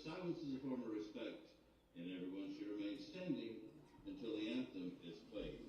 silence is a form of respect, and everyone should remain standing until the anthem is played.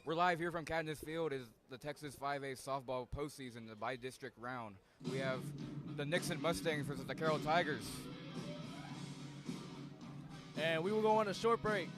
We're live here from Cadmus Field is the Texas 5A softball postseason, the by-district round. We have the Nixon Mustangs versus the Carroll Tigers. And we will go on a short break.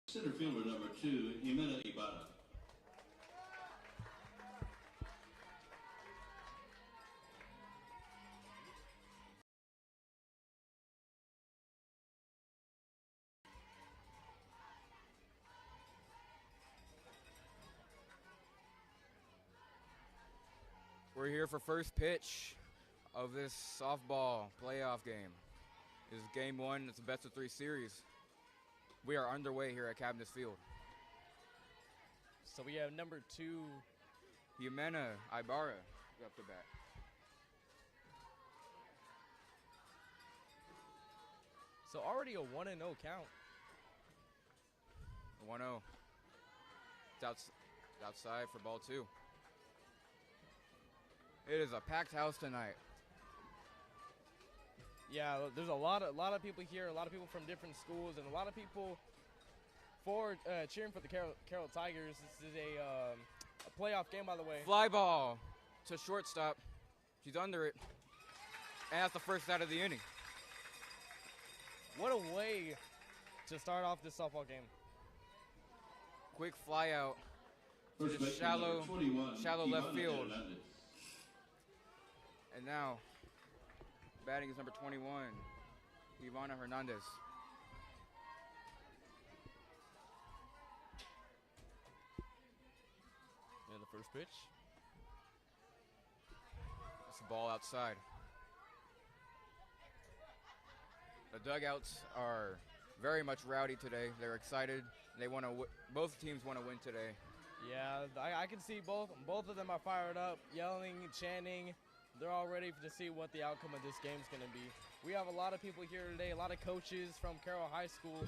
Center fielder number 2, Jimena Ibarra. We're here for first pitch of this softball playoff game. This is game 1. It's a best-of-3 series. We are underway here at Cadmus Field. So we have number 2, Jimena Ibarra up to bat. So already a 1-0 count. 1-0. It's outside for ball 2. It is a packed house tonight. Yeah, there's a lot of people here, a lot of people from different schools, and a lot of people for cheering for the Carroll Tigers. This is a playoff game, by the way. Fly ball to shortstop. She's under it. And that's the first out of the inning. What a way to start off this softball game. Quick fly out to First the shallow left field. Hernandez. And now, batting is number 21, Ivana Hernandez. And the first pitch. It's a ball outside. The dugouts are very much rowdy today. They're excited. They want to. Both teams want to win today. Yeah, I can see both of them are fired up, yelling, chanting, They're all ready to see what the outcome of this game is going to be. We have a lot of people here today, a lot of coaches from Carroll High School,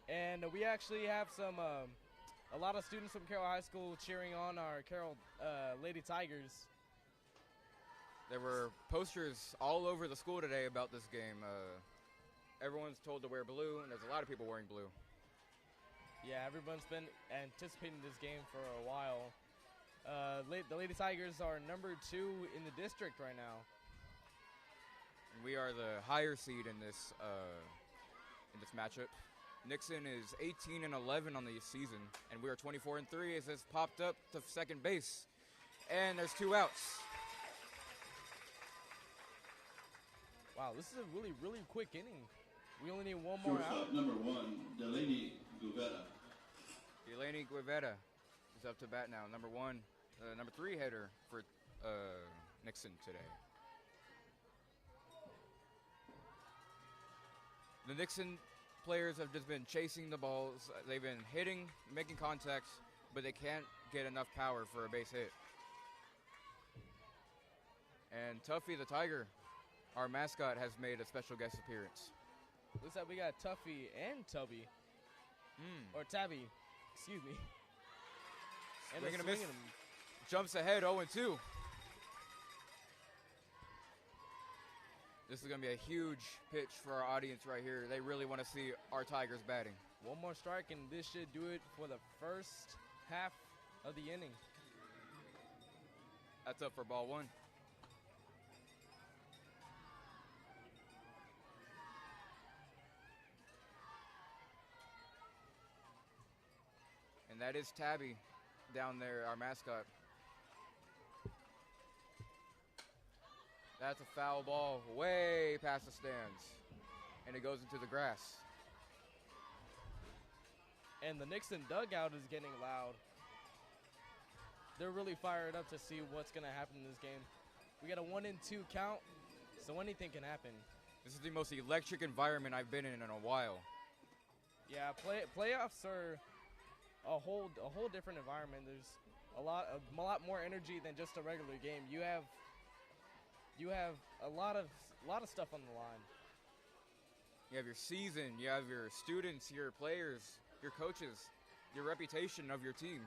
and we actually have a lot of students from Carroll High School cheering on our Carroll Lady Tigers. There were posters all over the school today about this game. Everyone's told to wear blue, and there's a lot of people wearing blue. Yeah, everyone's been anticipating this game for a while. The Lady Tigers are number 2 in the district right now. And we are the higher seed in this matchup. Nixon is 18-11 on the season, and we are 24-3 as it's popped up to second base. And there's 2 outs. Wow, this is a really, really quick inning. We only need one more out. Shortstop number 1, Delaney Guvetta. Delaney Guevara is up to bat now. Number 3 hitter for Nixon today. The Nixon players have just been chasing the balls. They've been hitting, making contacts, but they can't get enough power for a base hit. And Tuffy the Tiger, our mascot, has made a special guest appearance. Looks like we got Tuffy and Tubby. Or Tabby, excuse me. And Swinging swinging a miss. him. Jumps ahead 0-2. This is going to be a huge pitch for our audience right here. They really want to see our Tigers batting. One more strike, and this should do it for the first half of the inning. That's up for ball 1. And that is Tabby down there, our mascot. That's a foul ball way past the stands. And it goes into the grass. And the Nixon dugout is getting loud. They're really fired up to see what's going to happen in this game. We got a 1-2 count, so anything can happen. This is the most electric environment I've been in a while. Yeah, playoffs are a whole different environment. There's a lot more energy than just a regular game. You have a lot of stuff on the line. You have your season, you have your students, your players, your coaches, your reputation of your team.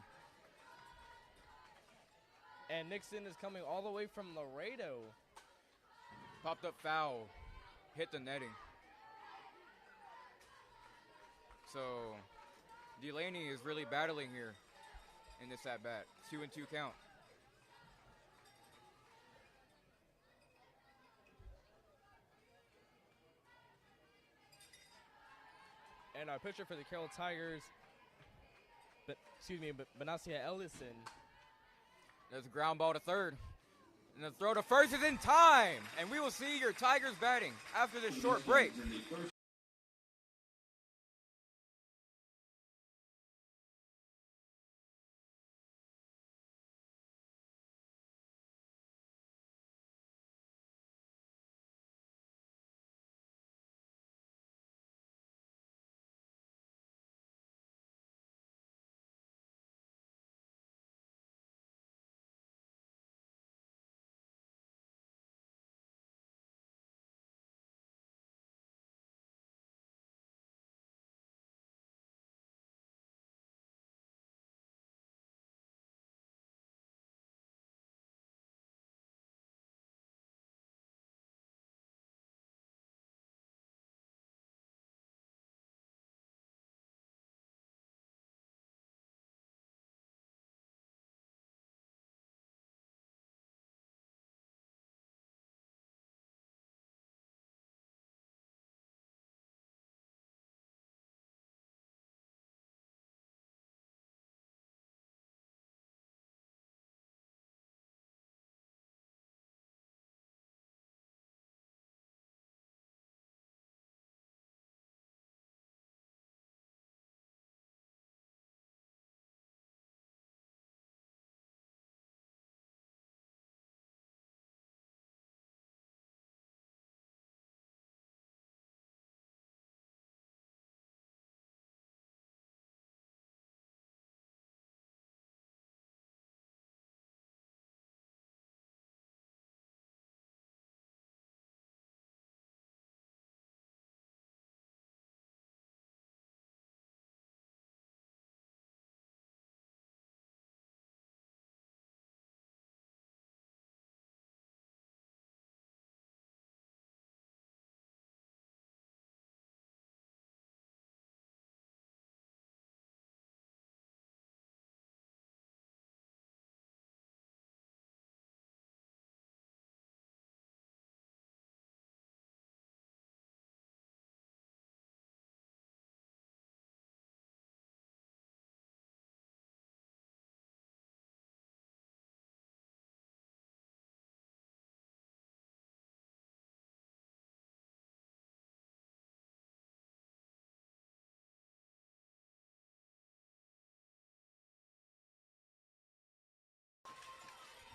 And Nixon is coming all the way from Laredo. Popped up foul, hit the netting. So Delaney is really battling here in this at-bat. 2-2 count. And our pitcher for the Carroll Tigers, Benacia Ellison. There's a ground ball to third. And the throw to first is in time. And we will see your Tigers batting after this short break.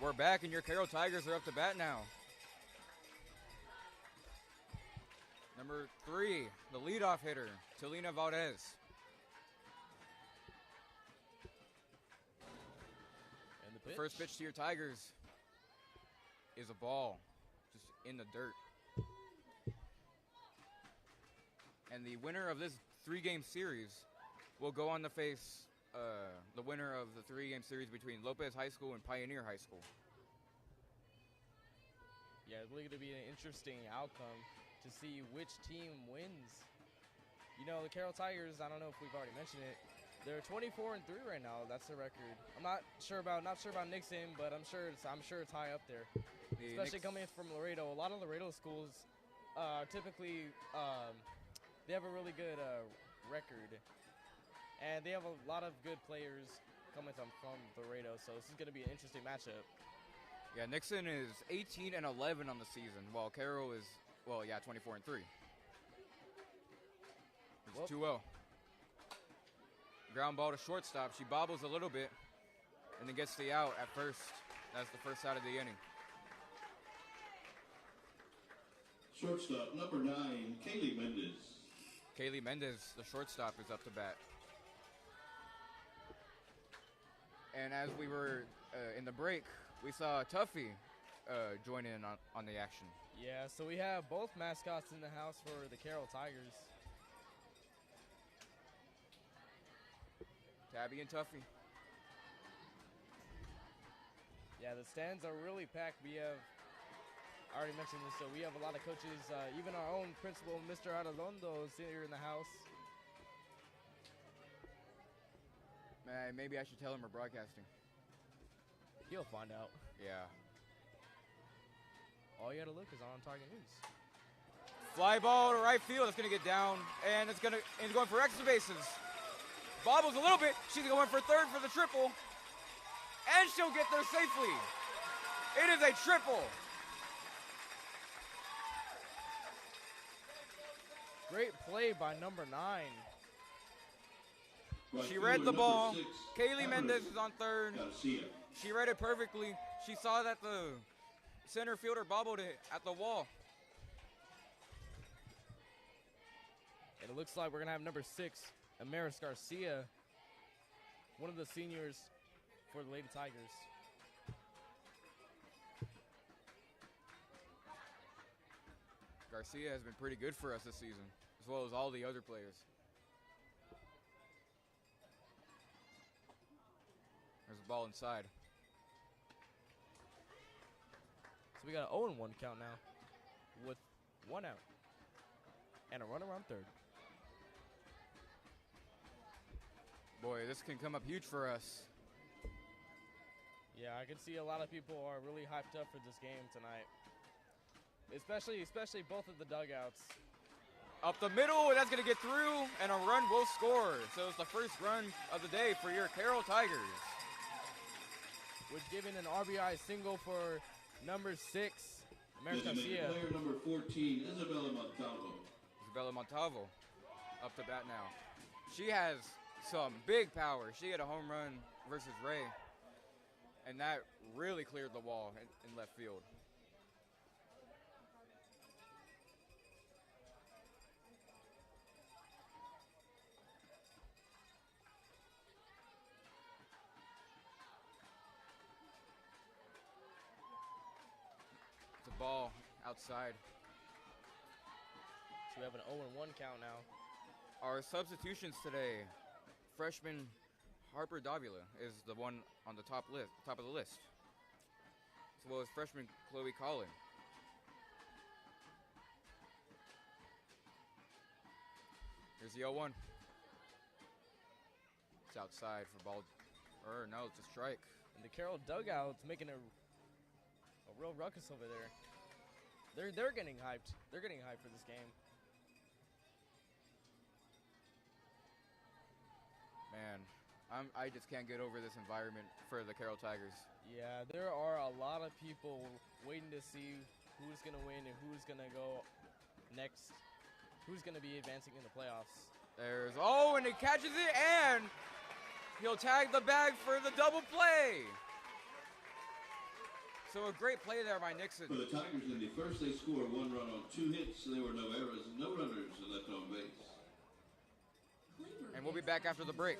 We're back, and your Carroll Tigers are up to bat now. Number 3, the leadoff hitter, Talina Valdez. And the The pitch. first pitch to your Tigers is a ball, just in the dirt. And the winner of this 3-game series will go on to face the winner of the 3-game series between Lopez High School and Pioneer High School. Yeah, it's really going to be an interesting outcome to see which team wins. You know, the Carroll Tigers, I don't know if we've already mentioned it, they're 24-3 right now. That's the record. I'm not sure about Nixon, but I'm sure it's high up there. Especially coming from Laredo. A lot of Laredo schools typically they have a really good record, and they have a lot of good players coming from Laredo. So this is going to be an interesting matchup. Yeah, Nixon is 18-11 on the season, while Carroll is 24-3. It's 2-0. Ground ball to shortstop. She bobbles a little bit and then gets the out at first. That's the first out of the inning. Shortstop, number 9, Kaylee Mendez. Kaylee Mendez, the shortstop, is up to bat. And as we were in the break, we saw Tuffy join in on the action. Yeah, so we have both mascots in the house for the Carroll Tigers. Tabby and Tuffy. Yeah, the stands are really packed. We have, I already mentioned this, so we have a lot of coaches. Even our own principal, Mr. Arredondo, is here in the house. Man, maybe I should tell him we're broadcasting. He'll find out. Yeah. All you gotta look is on Target News. Fly ball to right field. It's gonna get down, and it's going for extra bases. Bobbles a little bit. She's going for third for the triple, and she'll get there safely. It is a triple. Great play by number 9. Right She read fielder, the ball. number 6, Kaylee Mendez is on third. Garcia. She read it perfectly. She saw that the center fielder bobbled it at the wall. And it looks like we're going to have number 6, Amaris Garcia, one of the seniors for the Lady Tigers. Garcia has been pretty good for us this season, as well as all the other players. There's a ball inside. So we got an 0-1 count now with 1 out and a runner on third. Boy, this can come up huge for us. Yeah, I can see a lot of people are really hyped up for this game tonight. Especially both of the dugouts. Up the middle, that's going to get through, and a run will score. So it's the first run of the day for your Carroll Tigers. With giving an RBI single for number 6, Amaris Designated Garcia. player number 14, Isabella Montalvo. Isabella Montalvo up to bat now. She has some big power. She hit a home run versus Ray, and that really cleared the wall in left field. It's a ball outside. So we have an 0-1 count now. Our substitutions today, freshman Harper Davila is the one on the top of the list, as well as freshman Chloe Collin. Here's the 0-1. It's outside for ball, or no, it's a strike. And the Carroll dugout's making a real ruckus over there. They're getting hyped. They're getting hyped for this game. Man, I just can't get over this environment for the Carroll Tigers. Yeah, there are a lot of people waiting to see who's going to win and who's going to go next. Who's going to be advancing in the playoffs. And he catches it, and he'll tag the bag for the double play. So a great play there by Nixon. For the Tigers in the first, they scored 1 run on 2 hits. There were no errors, no runners left on base. And we'll be back after the break.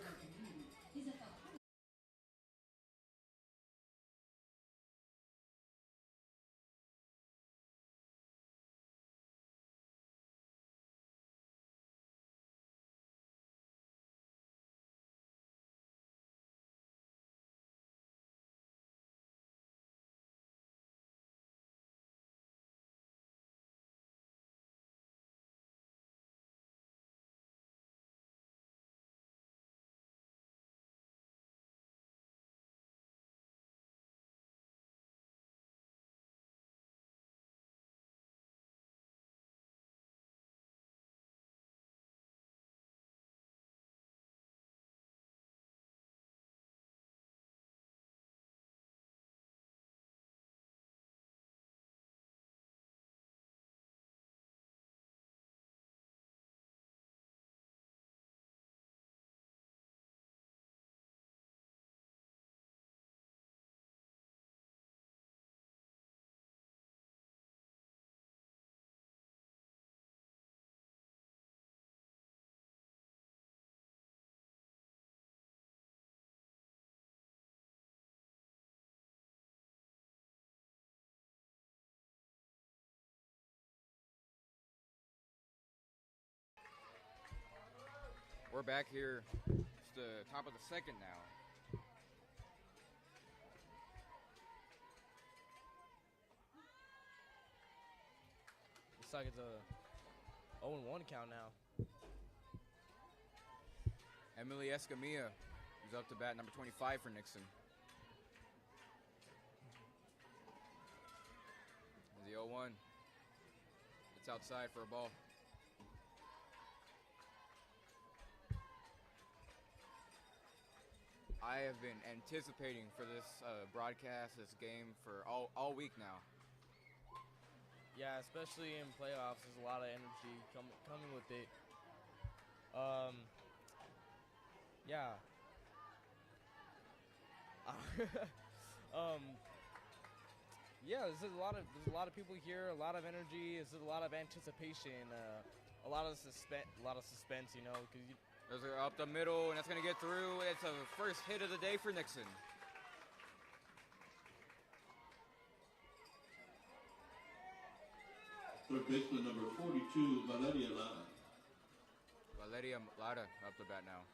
We're back here. It's the top of the second now. Looks like it's a 0-1 count now. Emily Escamilla, who's up to bat, number 25 for Nixon. The 0-1. It's outside for a ball. I have been anticipating for this broadcast, this game, for all week now. Yeah, especially in playoffs, there's a lot of energy coming with it. Yeah. Yeah, there's a lot of people here, a lot of energy. There's a lot of anticipation, a lot of suspense, you know, because Those are up the middle, and that's going to get through. It's a first hit of the day for Nixon. Third baseman number 42, Valeria Lara. Valeria Lara up the bat now.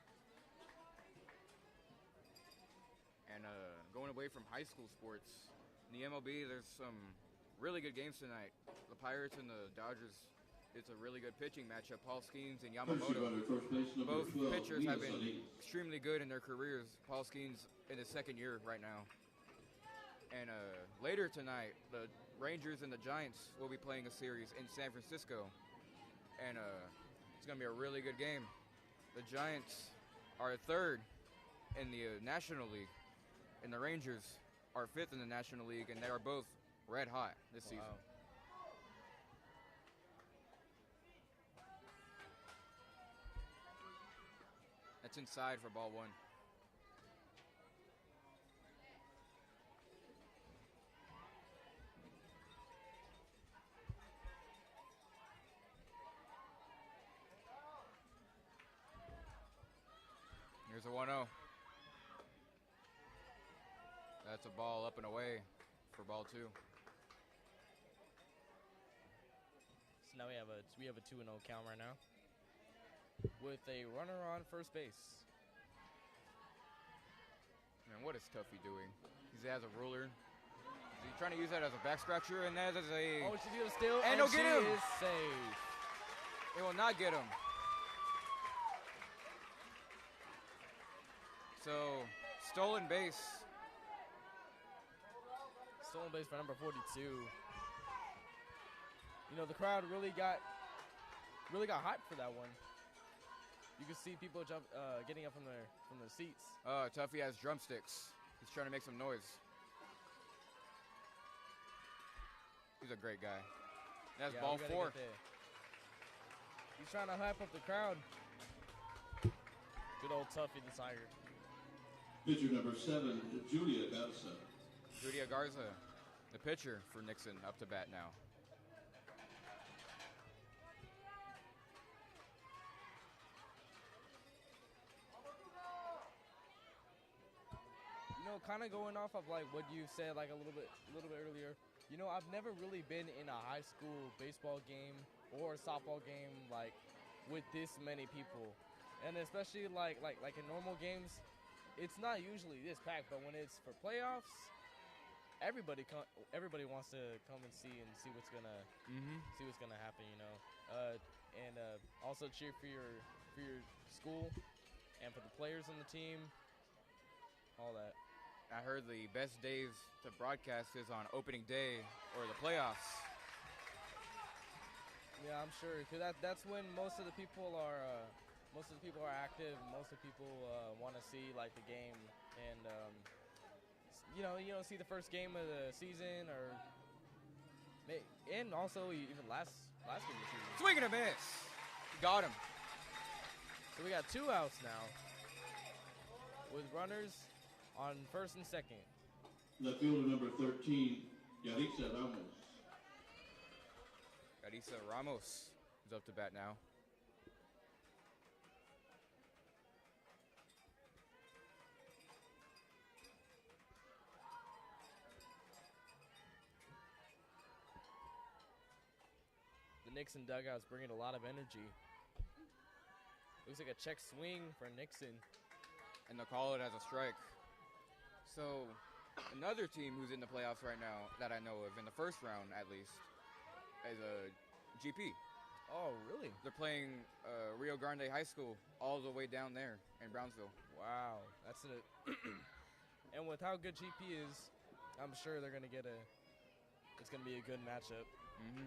And going away from high school sports, in the MLB, there's some really good games tonight. The Pirates and the Dodgers. It's a really good pitching matchup. Paul Skeens and Yamamoto. Both pitchers have been extremely good in their careers. Paul Skeens in his second year right now. And later tonight, the Rangers and the Giants will be playing a series in San Francisco. And it's going to be a really good game. The Giants are third in the National League. And the Rangers are fifth in the National League. And they are both red hot this season. That's inside for ball one. Here's a 1-0. That's a ball up and away for ball two. So now we have a 2-0 count right now, with a runner on first base. Man, what is Tuffy doing? He has a ruler. He's trying to use that as a back scratcher, and that is a... Oh, she's going to steal, and he'll get him! Is safe. It will not get him. So, stolen base. Stolen base for number 42. You know, the crowd really got hyped for that one. You can see people getting up from their seats. Tuffy has drumsticks. He's trying to make some noise. He's a great guy. That's ball four. He's trying to hype up the crowd. Good old Tuffy the Tiger. Pitcher number 7, Julia Garza. Julia Garza The pitcher for Nixon up to bat now. You know, kind of going off of like what you said like a little bit earlier. You know, I've never really been in a high school baseball game or softball game like with this many people, and especially like in normal games, it's not usually this packed. But when it's for playoffs, everybody wants to come and see what's gonna happen. You know, and also cheer for your school and for the players on the team, all that. I heard the best days to broadcast is on opening day or the playoffs. Yeah, I'm sure, because that's when most of the people are active. Most of the people want to see like the game, and see the first game of the season, and also even last game of the season. Swing and a miss. Got him. So we got 2 outs now, with runners on first and second. Left fielder number 13, Yarisa Ramos. Carissa Ramos is up to bat now. The Nixon dugout's bringing a lot of energy. Looks like a check swing for Nixon. And they'll call it as a strike. So, another team who's in the playoffs right now that I know of, in the first round at least, is a GP. Oh, really? They're playing Rio Grande High School all the way down there in Brownsville. Wow, that's it. And with how good GP is, I'm sure they're gonna it's gonna be a good matchup. Mm-hmm.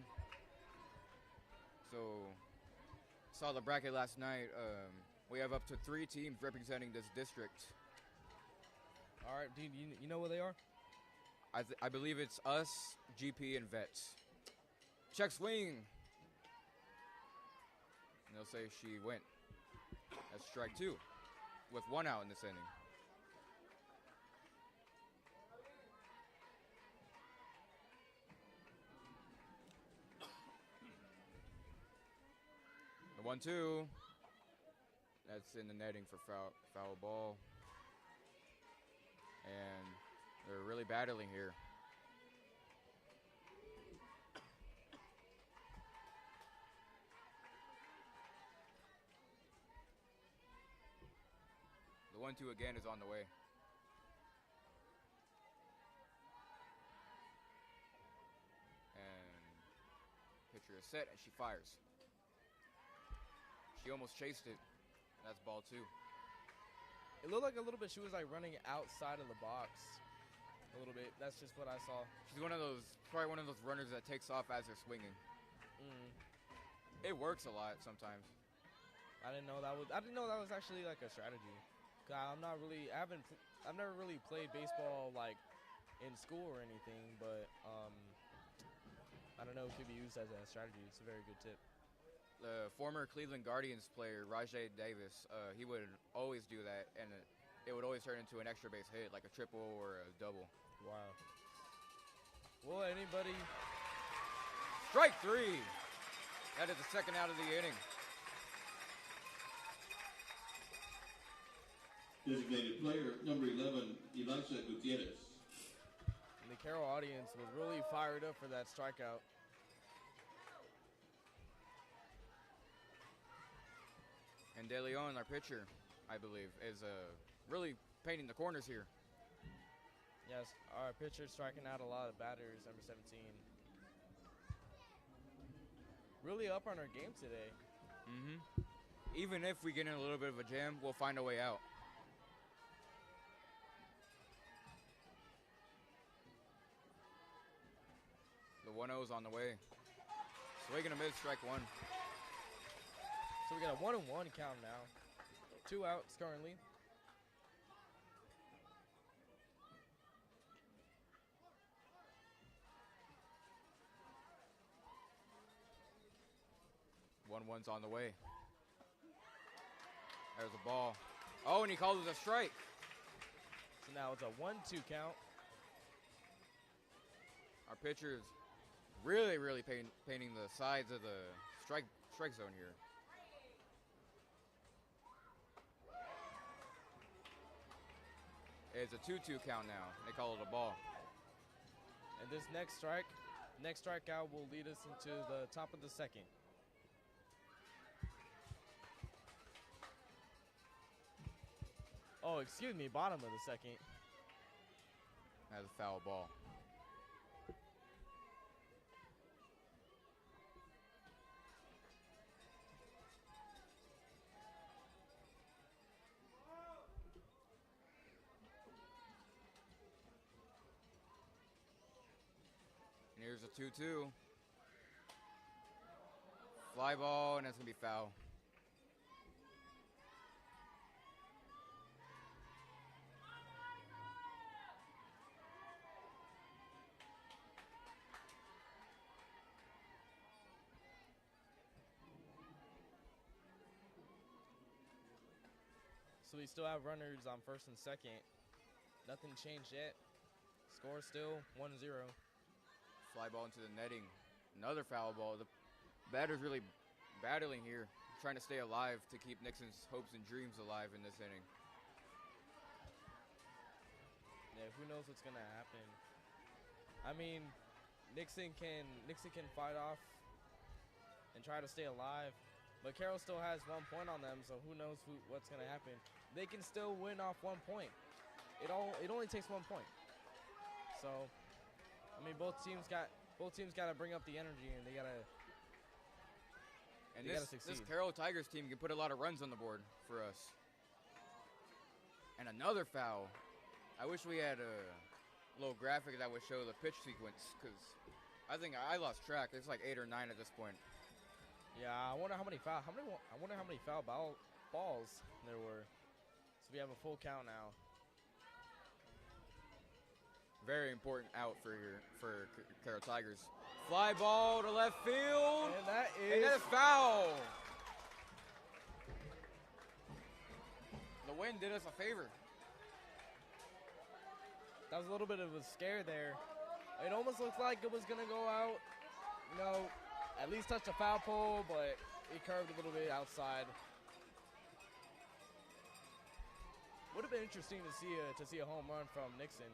So, saw the bracket last night. We have up to 3 teams representing this district. All right, do you know where they are? I believe it's us, GP, and Vets. Check swing. And they'll say she went. That's strike 2 with 1 out in this inning. The 1-2. That's in the netting for foul ball. And they're really battling here. The 1-2 again is on the way. And pitcher is set and she fires. She almost chased it. That's ball 2. It looked like a little bit she was like running outside of the box. A little bit. That's just what I saw. She's probably one of those runners that takes off as they're swinging. It works a lot sometimes. I didn't know that was actually like a strategy. I've never really played baseball like in school or anything, but I don't know, it could be used as a strategy. It's a very good tip. The former Cleveland Guardians player, Rajay Davis, he would always do that, and it would always turn into an extra base hit, like a triple or a double. Wow. Well, anybody? Strike 3. That is the second out of the inning. Designated player number 11, Elisa Gutierrez. And the Carroll audience was really fired up for that strikeout. And De Leon, our pitcher, I believe, is really painting the corners here. Yes, our pitcher striking out a lot of batters, number 17. Really up on our game today. Mm-hmm. Even if we get in a little bit of a jam, we'll find a way out. The 1-0's on the way. Swing and a miss, strike 1. So we got a 1-1 count now. 2 outs currently. One's on the way. There's a ball. Oh, and he calls it a strike. So now it's a 1-2 count. Our pitcher is really painting the sides of the strike zone here. It's a 2-2 count now. They call it a ball. And this next strikeout will lead us into the top of the second. Oh, excuse me, bottom of the second. That's a foul ball. And here's a 2-2. Fly ball, and that's going to be foul. So we still have runners on first and second. Nothing changed yet. Score still 1-0. Fly ball into the netting. Another foul ball. The batter's really battling here, trying to stay alive to keep Nixon's hopes and dreams alive in this inning. Yeah, who knows what's gonna happen? I mean, Nixon can fight off and try to stay alive, but Carroll still has 1 point on them, so who knows what's gonna happen? They can still win off 1 point. It only takes 1 point. So, I mean, both teams got to bring up the energy, and they gotta succeed. This Carroll Tigers team can put a lot of runs on the board for us. And another foul. I wish we had a little graphic that would show the pitch sequence, because I think I lost track. It's like 8 or 9 at this point. Yeah, I wonder how many foul balls there were. So we have a full count now. Very important out for Carroll Tigers. Fly ball to left field. And that And is a foul. The wind did us a favor. That was a little bit of a scare there. It almost looked like it was going to go out. You know, at least touch the foul pole, but it curved a little bit outside. Would have been interesting to see a home run from Nixon.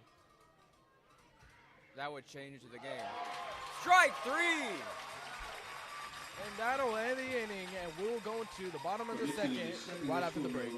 That would change the game. Strike 3! And that'll end the inning, and we'll go into the bottom of the second right after the break.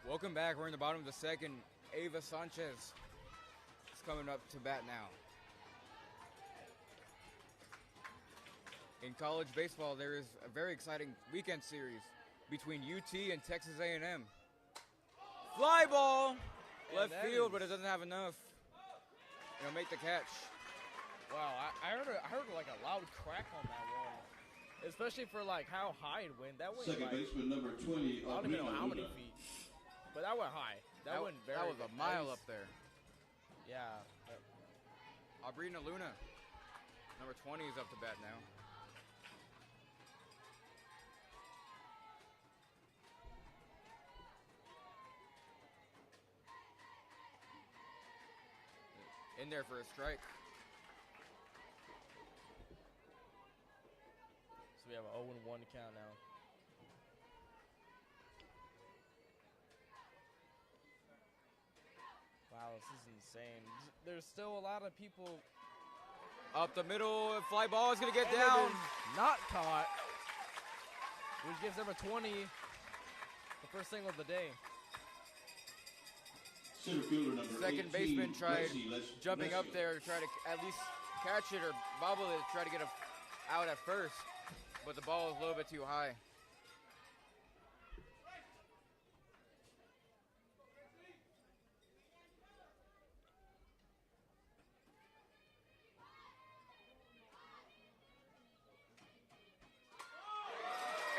Welcome back. We're in the bottom of the second. Ava Sanchez is coming up to bat now. In college baseball, there is a very exciting weekend series between UT and Texas A&M. Fly ball, left field, but it doesn't have enough. Make the catch. Wow, I heard like a loud crack on that one. especially for like how high it went. That went Second like, baseman number 20, I don't even know how many Luna. feet, but that went high. That went very. That was a mile up there. Yeah. Abrina Luna, number 20, is up to bat now. In there for a strike. So we have an 0-1 count now. Wow, this is insane. There's still a lot of people. Up the middle, fly ball is gonna get And it down. is not caught, which gives number 20 the first single of the day. Center fielder number Second 18, baseman tried Lexi jumping up Leslie. there to try to at least catch it or bobble it, try to get out at first, but the ball is a little bit too high.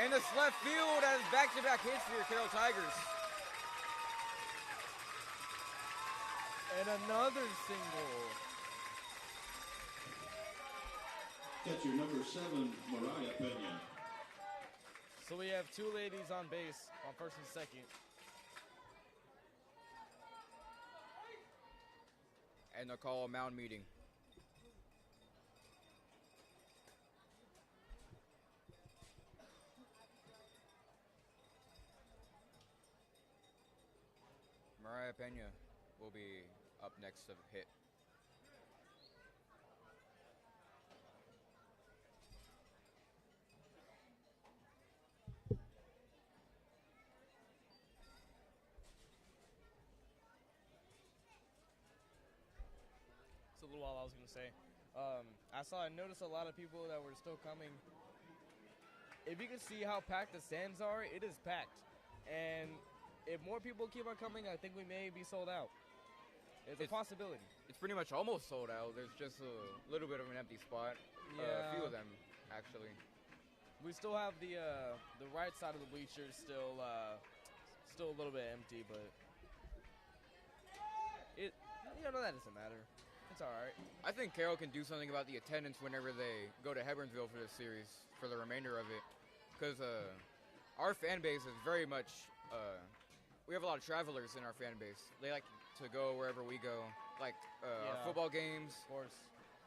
And this left field has back-to-back hits for your Carroll Tigers. And another single. Catcher number 7, Mariah Pena. So we have two ladies on base on first and second. And they'll call a mound meeting. Mariah Pena will be up next to hit. It's a little while I was going to say. I noticed a lot of people that were still coming. If you can see how packed the stands are, it is packed. And if more people keep on coming, I think we may be sold out. It's a possibility. It's pretty much almost sold out. There's just a little bit of an empty spot. A few of them, actually. We still have the right side of the bleachers still a little bit empty, but that doesn't matter. It's all right. I think Carroll can do something about the attendance whenever they go to Hebburnsville for this series, for the remainder of it. Because our fan base is very much, we have a lot of travelers in our fan base. They like to go wherever we go, like our football games. Of course.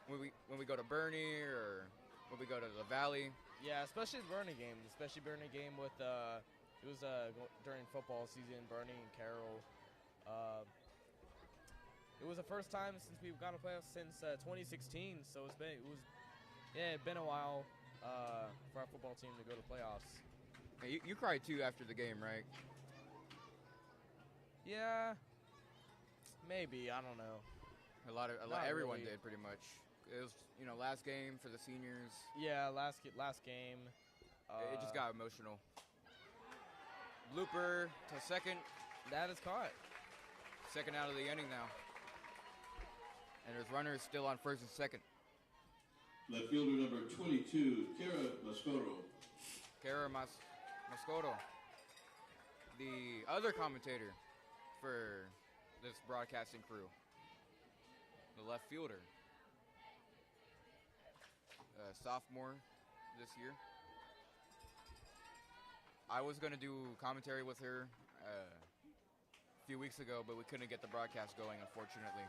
When we go to Bernie or when we go to the Valley. Yeah, especially the Bernie game. Especially Bernie game with it was during football season. Bernie and Carroll. It was the first time since we've gone to playoffs since 2016. So it's been a while for our football team to go to playoffs. Hey, you cried too after the game, right? Yeah, maybe, I don't know. Everyone really. did pretty much. It was last game for the seniors. Yeah, last game. It just got emotional. Blooper to second. That is caught. Second out of the inning now. And there's runners still on first and second. Left fielder number 22, Kara Mascoro. Kara Mascoro, the other commentator for this broadcasting crew. The left fielder. Sophomore this year. I was going to do commentary with her a few weeks ago, but we couldn't get the broadcast going, unfortunately.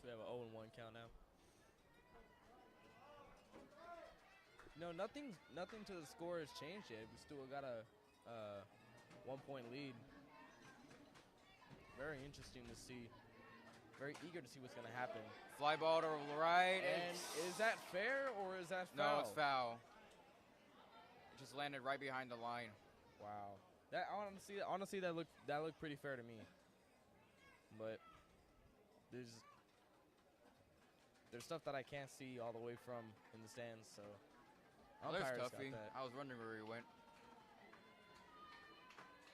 So we have an 0-1 count now. No, nothing to the score has changed yet. We still got a 1-point lead. Very interesting to see. Very eager to see what's going to happen. Fly ball to the right. And is that fair or is that foul? No, it's foul. It just landed right behind the line. Wow. That honestly that looked pretty fair to me. But there's stuff that I can't see all the way from in the stands, so There's umpires got Tuffy. that. I was wondering where he went.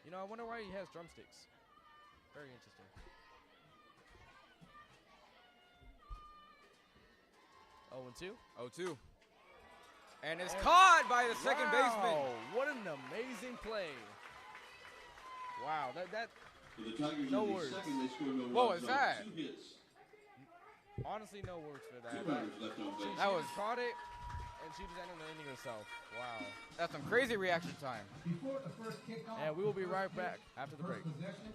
I wonder why he has drumsticks. Very interesting. Oh, 2? 0-2. And it's caught by the second baseman. What an amazing play. Wow, that For the Tigers No in the words. second, they scored no What runs was on that? 2 hits. honestly no words for that. 2 runners left on base. That was- She caught it, and she just ended the inning herself. Wow. That's some crazy reaction time. Before the first kickoff, And we will be right back after the break. first possession.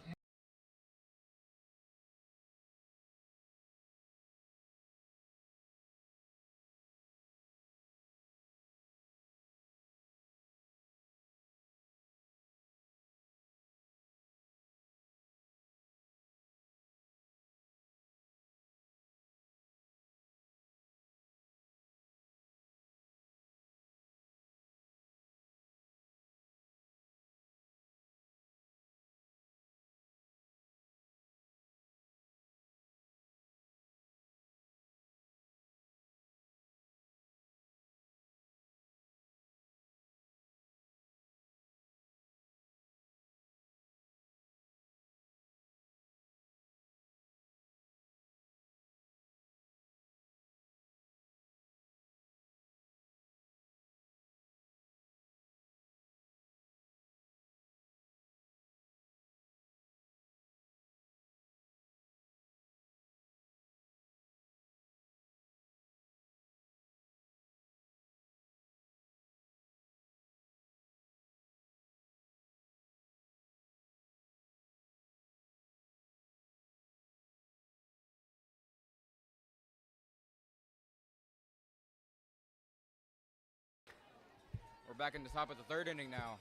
We're back in the top of the third inning now.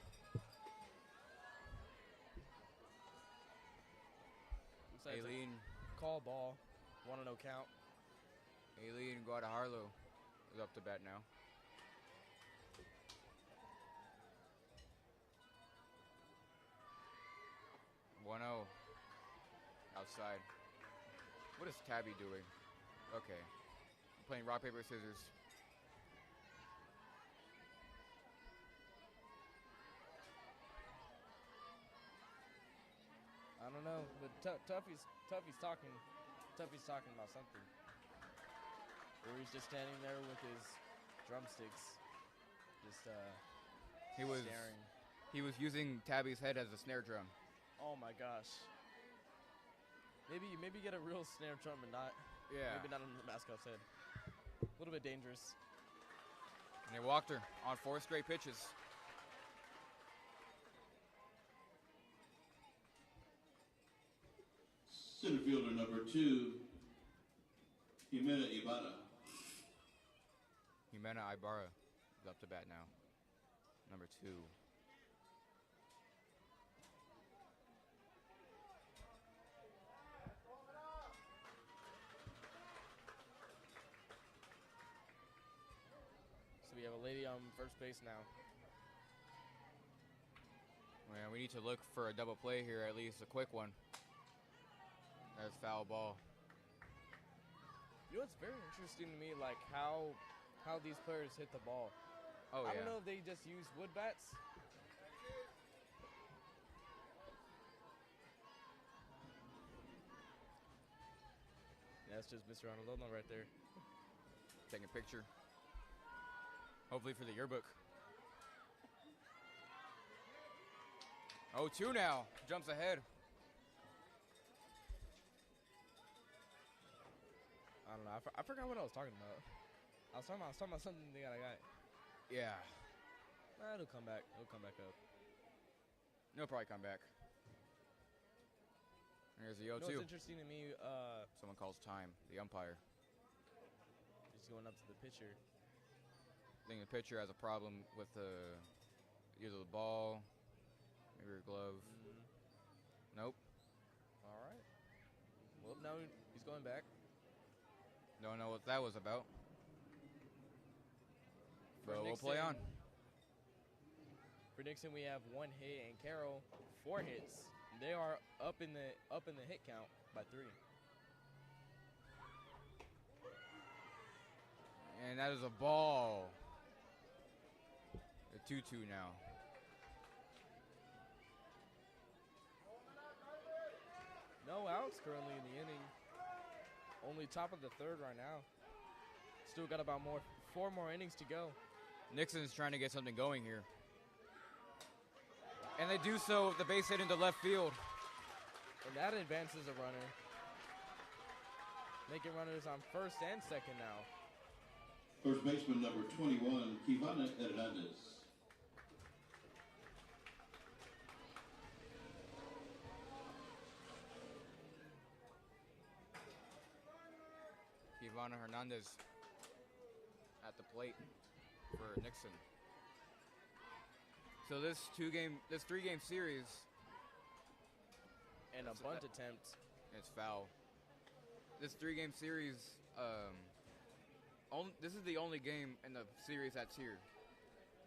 Looks like it's a Aileen call ball, 1-0 count. Guadajarlo is up to bat now. One-zero outside. What is Tabby doing? Okay, playing rock paper scissors. I don't know, but Tuffy's talking about something. Or he's just standing there with his drumsticks, just He was staring. he was using Tabby's head as a snare drum. Oh my gosh. Maybe get a real snare drum and not Yeah. maybe not on the mascot's head. A little bit dangerous. And they walked her on 4 straight pitches. Center fielder number 2, Jimena Ibarra. Jimena Ibarra is up to bat now. Number 2. So we have a lady on first base now. Well, we need to look for a double play here, at least a quick one. That's foul ball. You know what's very interesting to me, like how these players hit the ball. Oh, I yeah. don't know if they just use wood bats. That's just Mr. Arnoldo right there. Taking a picture. Hopefully for the yearbook. 0-2 now. Jumps ahead. I don't know. I forgot what I was talking about. I was talking about something that I got. Yeah. Nah, it'll come back. It'll come back up. He'll probably come back. Here's the You know 0-2. what's interesting to me? Someone calls time. The umpire. Just going up to the pitcher. I think the pitcher has a problem with either the ball, maybe her glove. Nope. All right. Well, now he's going back. Don't know what that was about. For But we'll play on. For Nixon, we have 1 hit, and Carroll 4 hits. They are up in the hit count by 3. And that is a ball. A 2-2 now. No outs currently in the inning. Only top of the third right now. Still got about 4 more innings to go. Nixon's trying to get something going here. And they do so with the base hit into left field. And that advances a runner. Making runners on first and second now. First baseman number 21, Kivana Hernandez. Ivana Hernandez at the plate for Nixon. So this 3-game series, And a bunt attempt. it's foul. This 3-game series, this is the only game in the series that's here.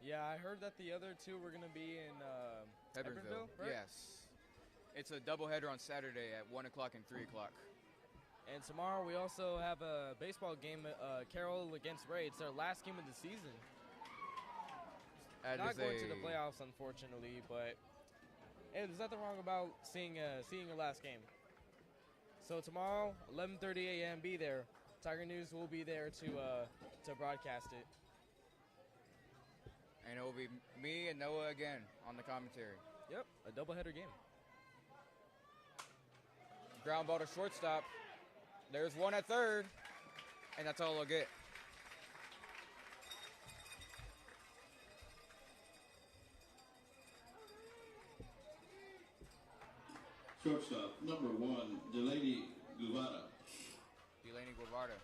Yeah, I heard that the other two were going to be in Hebronville, right? Yes. It's a doubleheader on Saturday at 1 o'clock and 3 o'clock. And tomorrow we also have a baseball game, Carroll against Ray. It's their last game of the season. Not going to the playoffs, unfortunately, but hey, there's nothing wrong about seeing your last game. So tomorrow, 11:30 a.m., be there. Tiger News will be there to broadcast it. And it will be me and Noah again on the commentary. Yep, a doubleheader game. Ground ball to shortstop. There's one at third, and that's all they'll get. Shortstop number 1, Delaney Guevara. Delaney Guevara.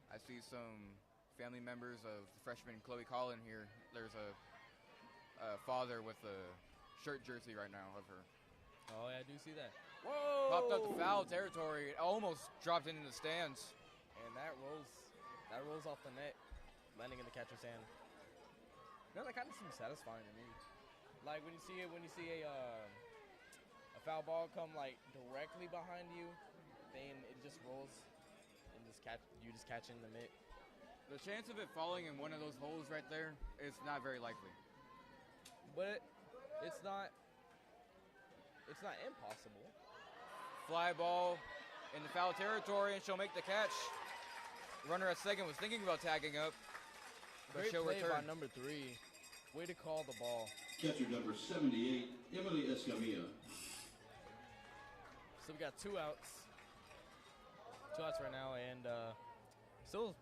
I see some family members of freshman Chloe Collin here. There's a father with a shirt jersey right now of her. Oh, yeah, I do see that. Whoa! Popped up the foul territory. It almost dropped into the stands. And that rolls off the net, landing in the catcher's hand. You know, that kind of seems satisfying to me. Like when you see a foul ball come like directly behind you, then it just rolls and you just catch in the mitt. The chance of it falling in one of those holes right there is not very likely. But it's not impossible. Fly ball in the foul territory, and she'll make the catch. Runner at second was thinking about tagging up, but Great she'll play return. by number 3. Way to call the ball. Catcher number 78, Emily Escamilla. So we got 2 outs. 2 outs right now, and still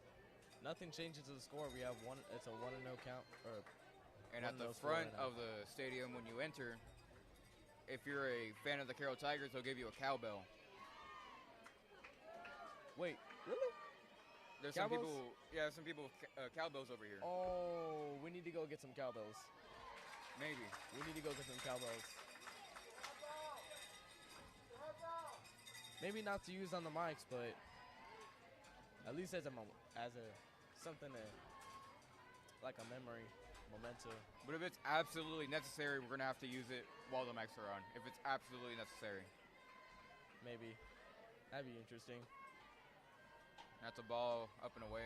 nothing changes to the score. We have one. It's a 1-0 count. And at the front of the stadium when you enter, if you're a fan of the Carroll Tigers, they'll give you a cowbell. Wait, really? There's Cowbells? some people with cowbells over here. Oh, we need to go get some cowbells. Maybe. We need to go get some cowbells. Maybe not to use on the mics, but at least as something like a memory, memento. But if it's absolutely necessary, we're gonna have to use it while the mics are on. If it's absolutely necessary. Maybe. That'd be interesting. That's a ball up and away.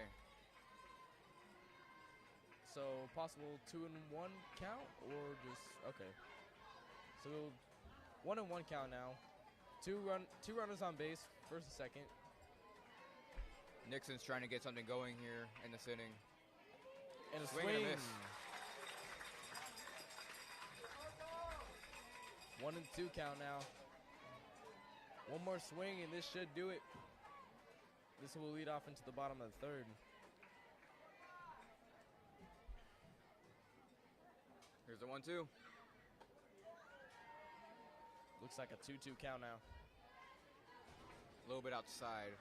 So possible 2-1 count or just okay. So 1-1 count now. Two runners on base, first and second. Nixon's trying to get something going here in this inning. And a Swing swing. and a miss. 1-2 count now. One more swing and this should do it. This will lead off into the bottom of the third. Here's the 1-2. Looks like a 2-2 count now. A little bit outside.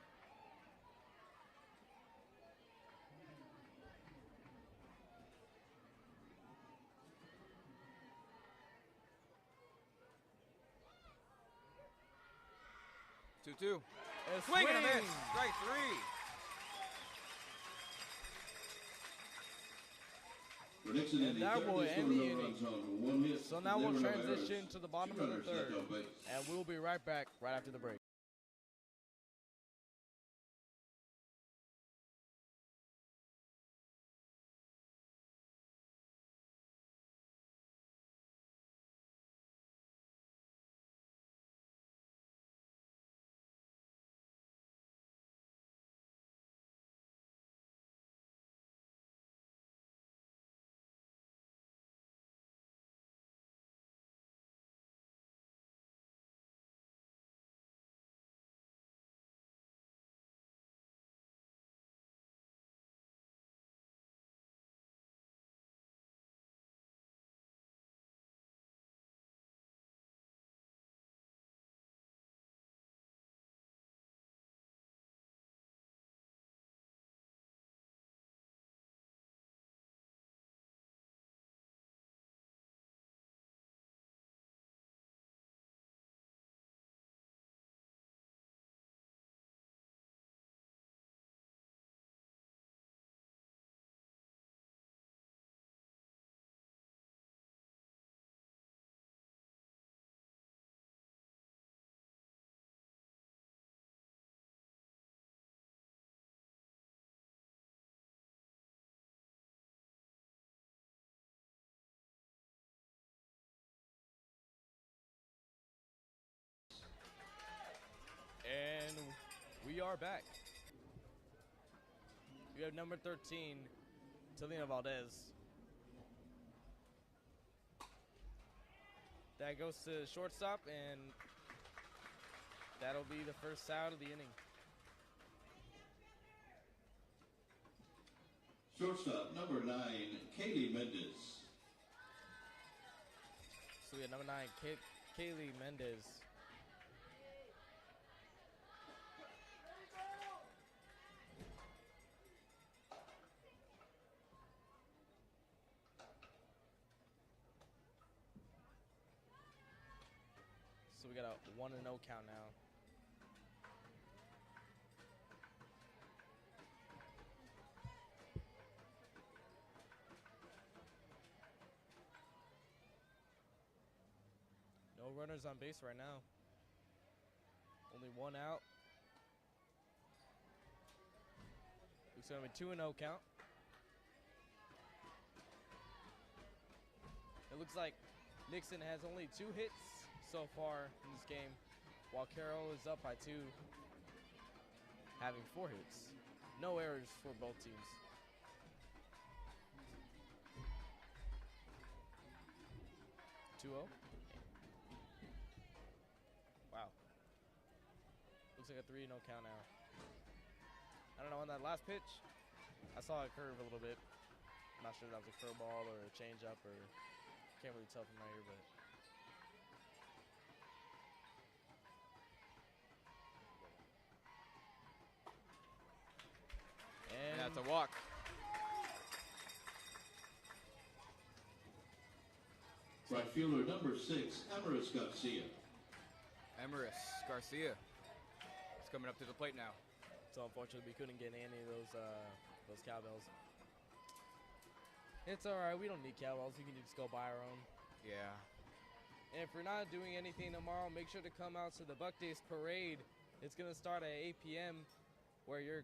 Two. Swing and a miss. Strike 3. For Nixon in the that third, will they end scored the no inning. runs on 1 hit. So now There we'll were no transition errors. to the bottom 2 of the runners left third. on base. And we'll be right back right after the break. And we are back. We have number 13, Talina Valdez. That goes to shortstop, and that'll be the first out of the inning. Shortstop, number 9, Kaylee Mendez. So we have number 9, Kaylee Mendez. So we got a 1-0 count now. No runners on base right now. Only 1 out. Looks like a 2-0 count. It looks like Nixon has only 2 hits so far in this game, while Carroll is up by 2, having 4 hits. No errors for both teams. Two-0. Wow. Looks like a 3-0 count now. I don't know, on that last pitch, I saw it curve a little bit. I'm not sure if that was a curveball or a changeup, or can't really tell from right here, but. And that's a walk. Right fielder, number 6, Amaris Garcia. Amaris Garcia is coming up to the plate now. So unfortunately, we couldn't get any of those cowbells. It's all right. We don't need cowbells. We can just go buy our own. Yeah. And if we're not doing anything tomorrow, make sure to come out to the Buck Days Parade. It's gonna start at 8 p.m. where your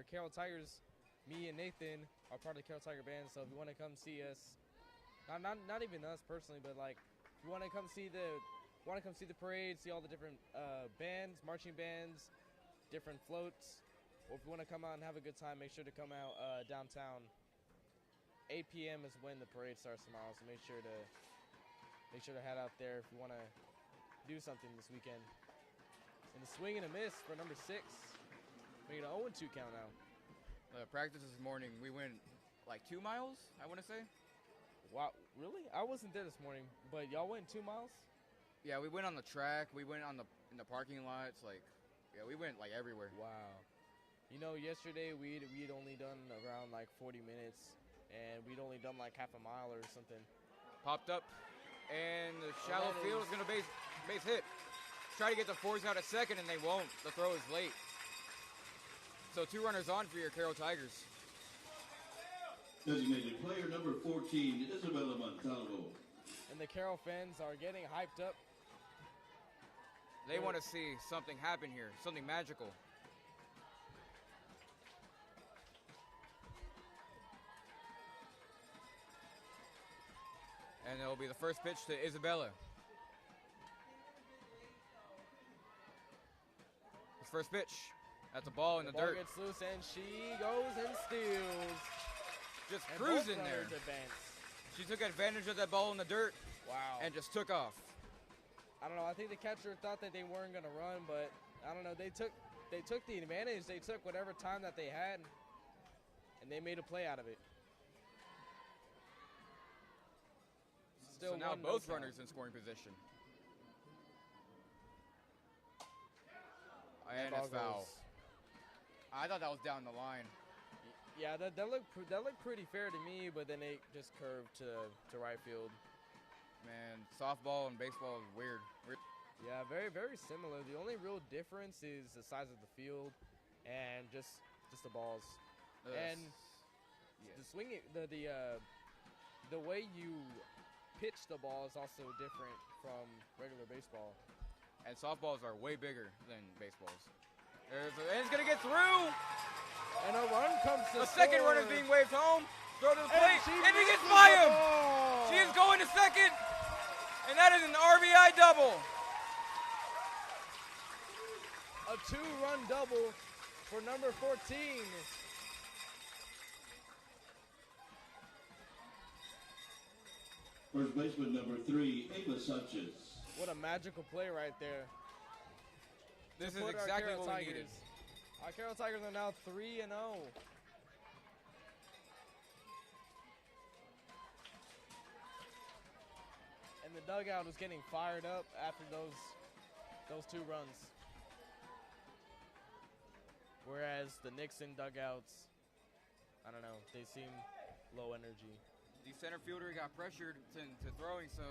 Carroll Tigers, me and Nathan, are part of the Carroll Tiger Band. So if you want to come see us, not even us personally, but like if you want to come see the parade, see all the different bands, marching bands, different floats, or if you want to come out and have a good time, make sure to come out downtown. 8 p.m. is when the parade starts tomorrow, so make sure to head out there if you want to do something this weekend. And the swing and a miss for number 6. Making an 0-2 count now. Practice this morning, we went like 2 miles, I want to say. Wow, really? I wasn't there this morning, but y'all went 2 miles? Yeah, we went on the track. We went in the parking lots. Like, yeah, we went like everywhere. Wow. You know, yesterday we'd only done around like 40 minutes, and we'd only done like half a mile or something. Popped up, and the shallow field is gonna base hit. Try to get the 4s out at second, and they won't. The throw is late. So 2 runners on for your Carroll Tigers. Designated player number 14, Isabella Montalvo. And the Carroll fans are getting hyped up. They want to see something happen here, something magical. And it'll be the first pitch to Isabella. His first pitch. That's a ball in the dirt. Ball gets loose, and she goes and steals. Just And cruising both there. runners advance. She took advantage of that ball in the dirt. Wow. And just took off. I don't know. I think the catcher thought that they weren't going to run, but I don't know. They took the advantage. They took whatever time that they had, and they made a play out of it. Still so now 1-0 both count. runners in scoring position. And ball it's foul. goes. I thought that was down the line. Yeah, that looked pretty fair to me, but then it just curved to right field. Man, softball and baseball is weird. Yeah, very, very similar. The only real difference is the size of the field and just the balls. And the swinging, the way you pitch the ball is also different from regular baseball. And softballs are way bigger than baseballs. And it's going to get through. And a run comes to The second score. run is being waved home. Throw to the And plate. she And he gets misses by the him. ball. She is going to second. And that is an RBI double. A two-run double for number 14. First baseman number 3, Ava Sanchez. What a magical play right there. This To is put our exactly Carroll what we Tigers. needed. Our Carroll Tigers are now 3-0. And the dugout is getting fired up after those two runs. Whereas the Nixon dugouts, I don't know, they seem low energy. The center fielder got pressured to throwing, so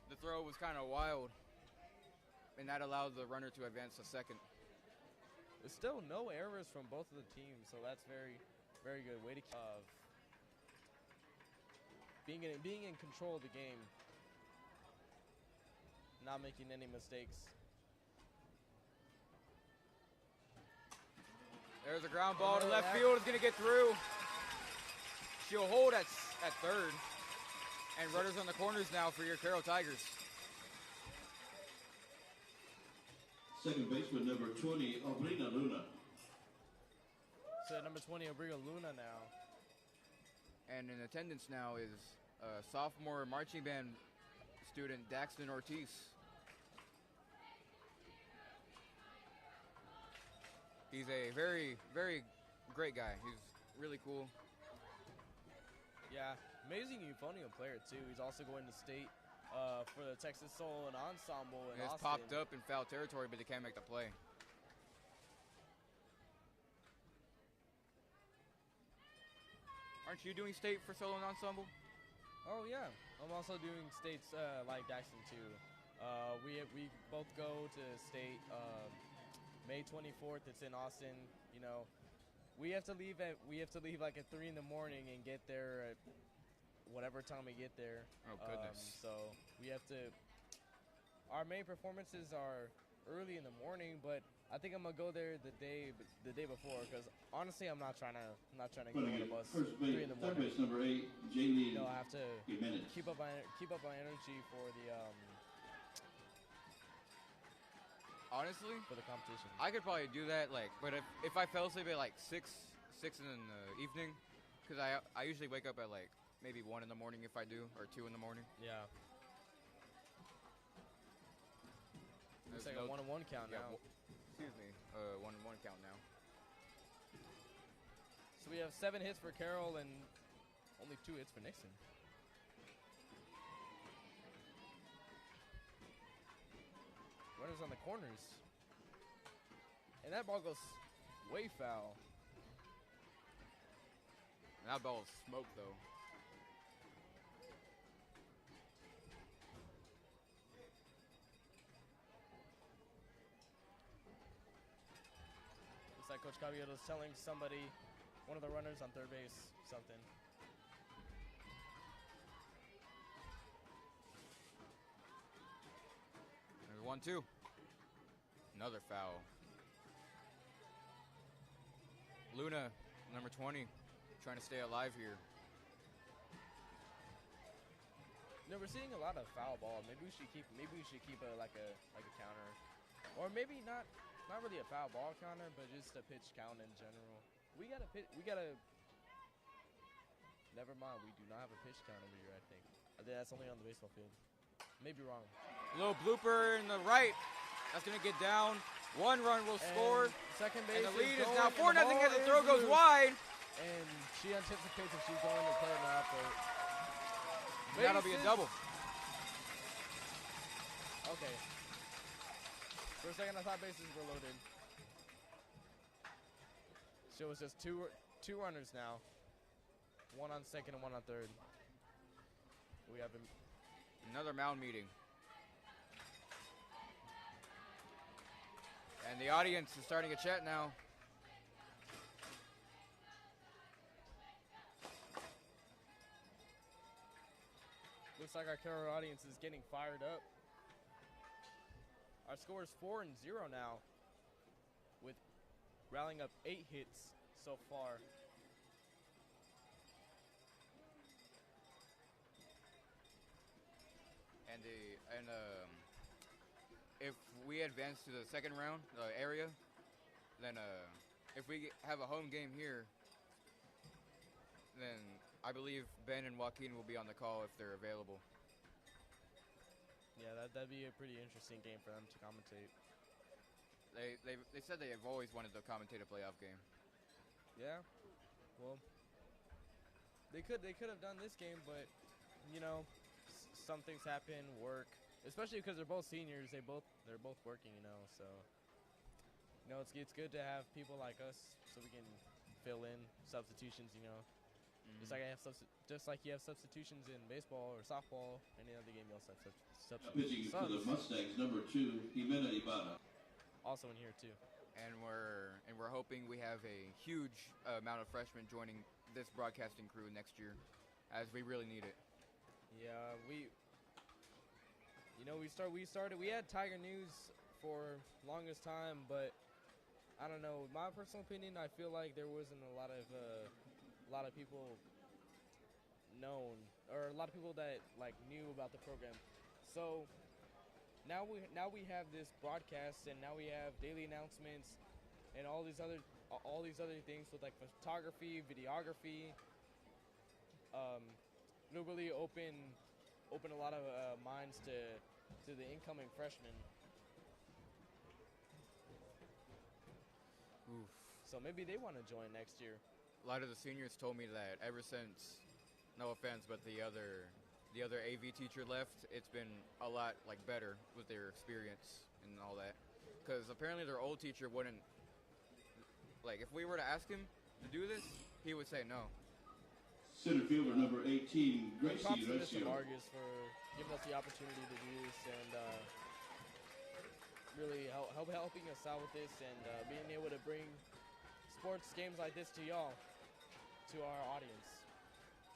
the throw was kind of wild, and that allowed the runner to advance to second. There's still no errors from both of the teams, so that's very, very good. Way to being in control of the game, not making any mistakes. There's a ground ball to left field. Is going to get through. She'll hold at third. And runners on the corners now for your Carroll Tigers. Second baseman number 20, Obrina Luna. So number 20, Obriga Luna now. And in attendance now is sophomore marching band student Daxton Ortiz. He's a very, very great guy. He's really cool. Yeah, amazing euphonium player too. He's also going to state for the Texas Soul and Ensemble in He has Austin. popped up in foul territory, but they can't make the play. Aren't you doing state for solo and ensemble? Oh yeah, I'm also doing states like Daxton too. We both go to state May 24th. It's in Austin. You know, we have to leave like at 3 in the morning and get there at whatever time we get there. Oh goodness. So we have to. Our main performances are early in the morning, but I think I'm gonna go there the day before because honestly, I'm not trying to get on a bus 3 in the Third morning. base number 8, Jaylee You know, I have to Jimenez. keep up my energy for the Honestly, competition. I could probably do that, but if I fell asleep at like 6 in the evening, because I usually wake up at like maybe 1 in the morning if I do, or 2 in the morning. Yeah. Looks There's like a no- 1-1 count yeah, now. Excuse me, 1-1 count now. So we have 7 hits for Carroll and only 2 hits for Nixon. Runners on the corners. And that ball goes way foul. And that ball is smoked though. Looks like Coach Caballero is telling somebody, one of the runners on third base, something. There's 1-2. Another foul. Luna, number 20, trying to stay alive here. No, we're seeing a lot of foul ball. Maybe we should keep a like a counter, or maybe not really a foul ball counter, but just a pitch count in general. We gotta. Never mind, we do not have a pitch count over here. I think that's only on the baseball field. Maybe wrong. A little blooper in the right. That's gonna get down. 1 run will score. Second base. And the lead is going, now and 4-0 the ball as the is throw goes loose. wide. And she anticipates if she's going to play or not, but That'll be a double. Okay. For a second, I thought bases were loaded. So it's just two runners now. 1 on second and 1 on third. We have Another mound meeting. And the audience is starting a chat now. looks like our Carroll audience is getting fired up. Our score is 4-0 now, with rallying up 8 hits so far. And if we advance to the second round area, then if we have a home game here, then I believe Ben and Joaquin will be on the call if they're available. Yeah, that'd be a pretty interesting game for them to commentate. They said they have always wanted to commentate a playoff game. Yeah, well, they could have done this game, but you know, some things happen, work, especially because they're both seniors. They're both working, you know. So you know, it's good to have people like us so we can fill in substitutions, you know. Just like you have substitutions in baseball or softball, any other game you also have Pitching for the subs. Mustangs, number 2, Jimena Ibarra. Also in here too. And we're hoping we have a huge amount of freshmen joining this broadcasting crew next year, as we really need it. Yeah, we had Tiger News for longest time, but I don't know. My personal opinion, I feel like there wasn't a lot of people known, or a lot of people that like knew about the program. So now we have this broadcast, and now we have daily announcements and all these other things with like photography, videography. It'll really open a lot of minds to the incoming freshmen. Oof. So maybe they want to join next year. A lot of the seniors told me that ever since, no offense, but the other AV teacher left, it's been a lot like better with their experience and all that. Because apparently their old teacher wouldn't, like, if we were to ask him to do this, he would say no. Center fielder number 18, Props Gracie to Mr. Recio. Vargas for giving us the opportunity to do this and really helping us out with this and being able to bring sports games like this to y'all, to our audience.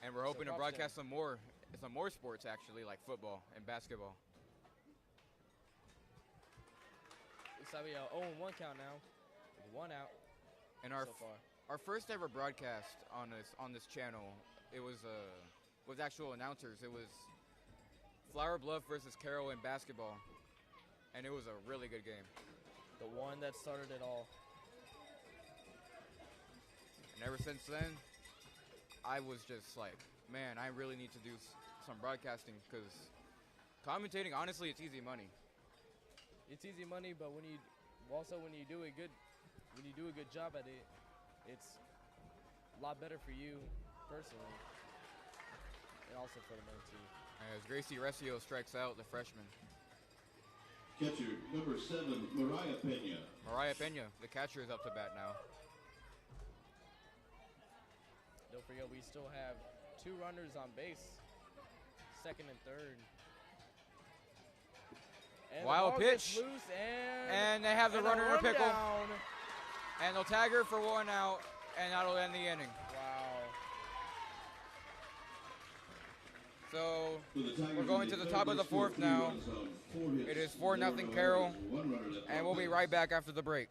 And we're hoping to props broadcast some more sports actually, like football and basketball. Looks like we have 0-1 count now, with 1 out. And our so far. our first ever broadcast on this channel, it was with actual announcers. It was Flower Bluff versus Carroll in basketball, and it was a really good game. The one that started it all. And ever since then, I was just like, man, I really need to do some broadcasting, because commentating, honestly, it's easy money. It's easy money, but when you do a good job at it, it's a lot better for you personally, and also for the main team. As Gracie Recio strikes out the freshman. Catcher number 7, Mariah Pena. Mariah Pena, the catcher, is up to bat now. Don't forget, we still have 2 runners on base, second and third. And Wild the ball gets pitch. Loose And they have the runner in a pickle. Down. And they'll tag her for 1 out, and that'll end the inning. Wow. For the Tigers, we're going to the top of the 4th now. It is 4-0 Carroll, and we'll be right back after the break.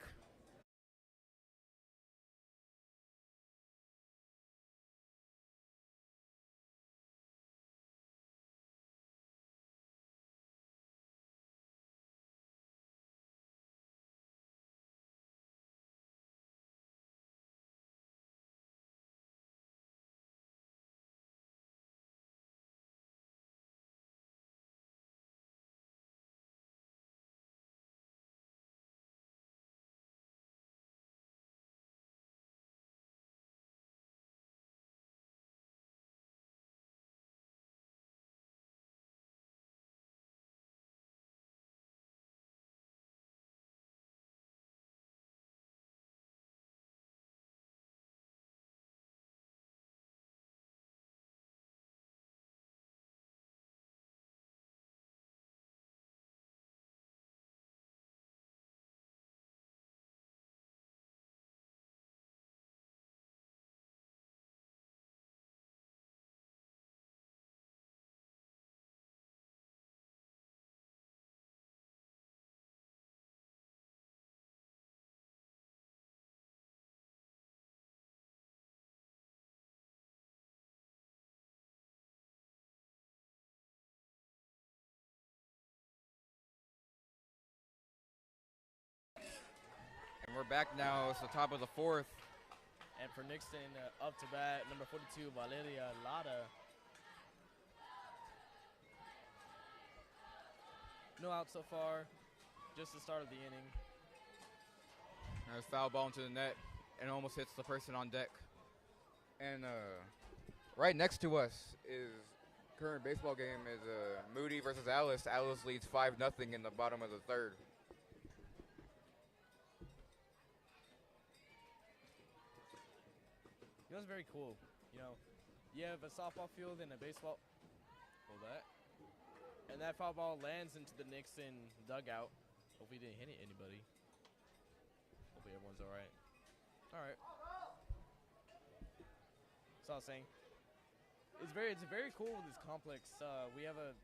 we're back now. It's the top of the fourth. And for Nixon, up to bat, number 42, Valeria Lara. No out so far. Just the start of the inning. There's foul ball into the net and almost hits the person on deck. And right next to us is current baseball game is Moody versus Alice. Alice leads 5-0 in the bottom of the third. You know, it's very cool. You know, you have a softball field and a baseball. Hold that. And that foul ball lands into the Nixon dugout. Hope we didn't hit anybody. Hopefully everyone's all right. All right. So I was saying, it's very cool with this complex. We have a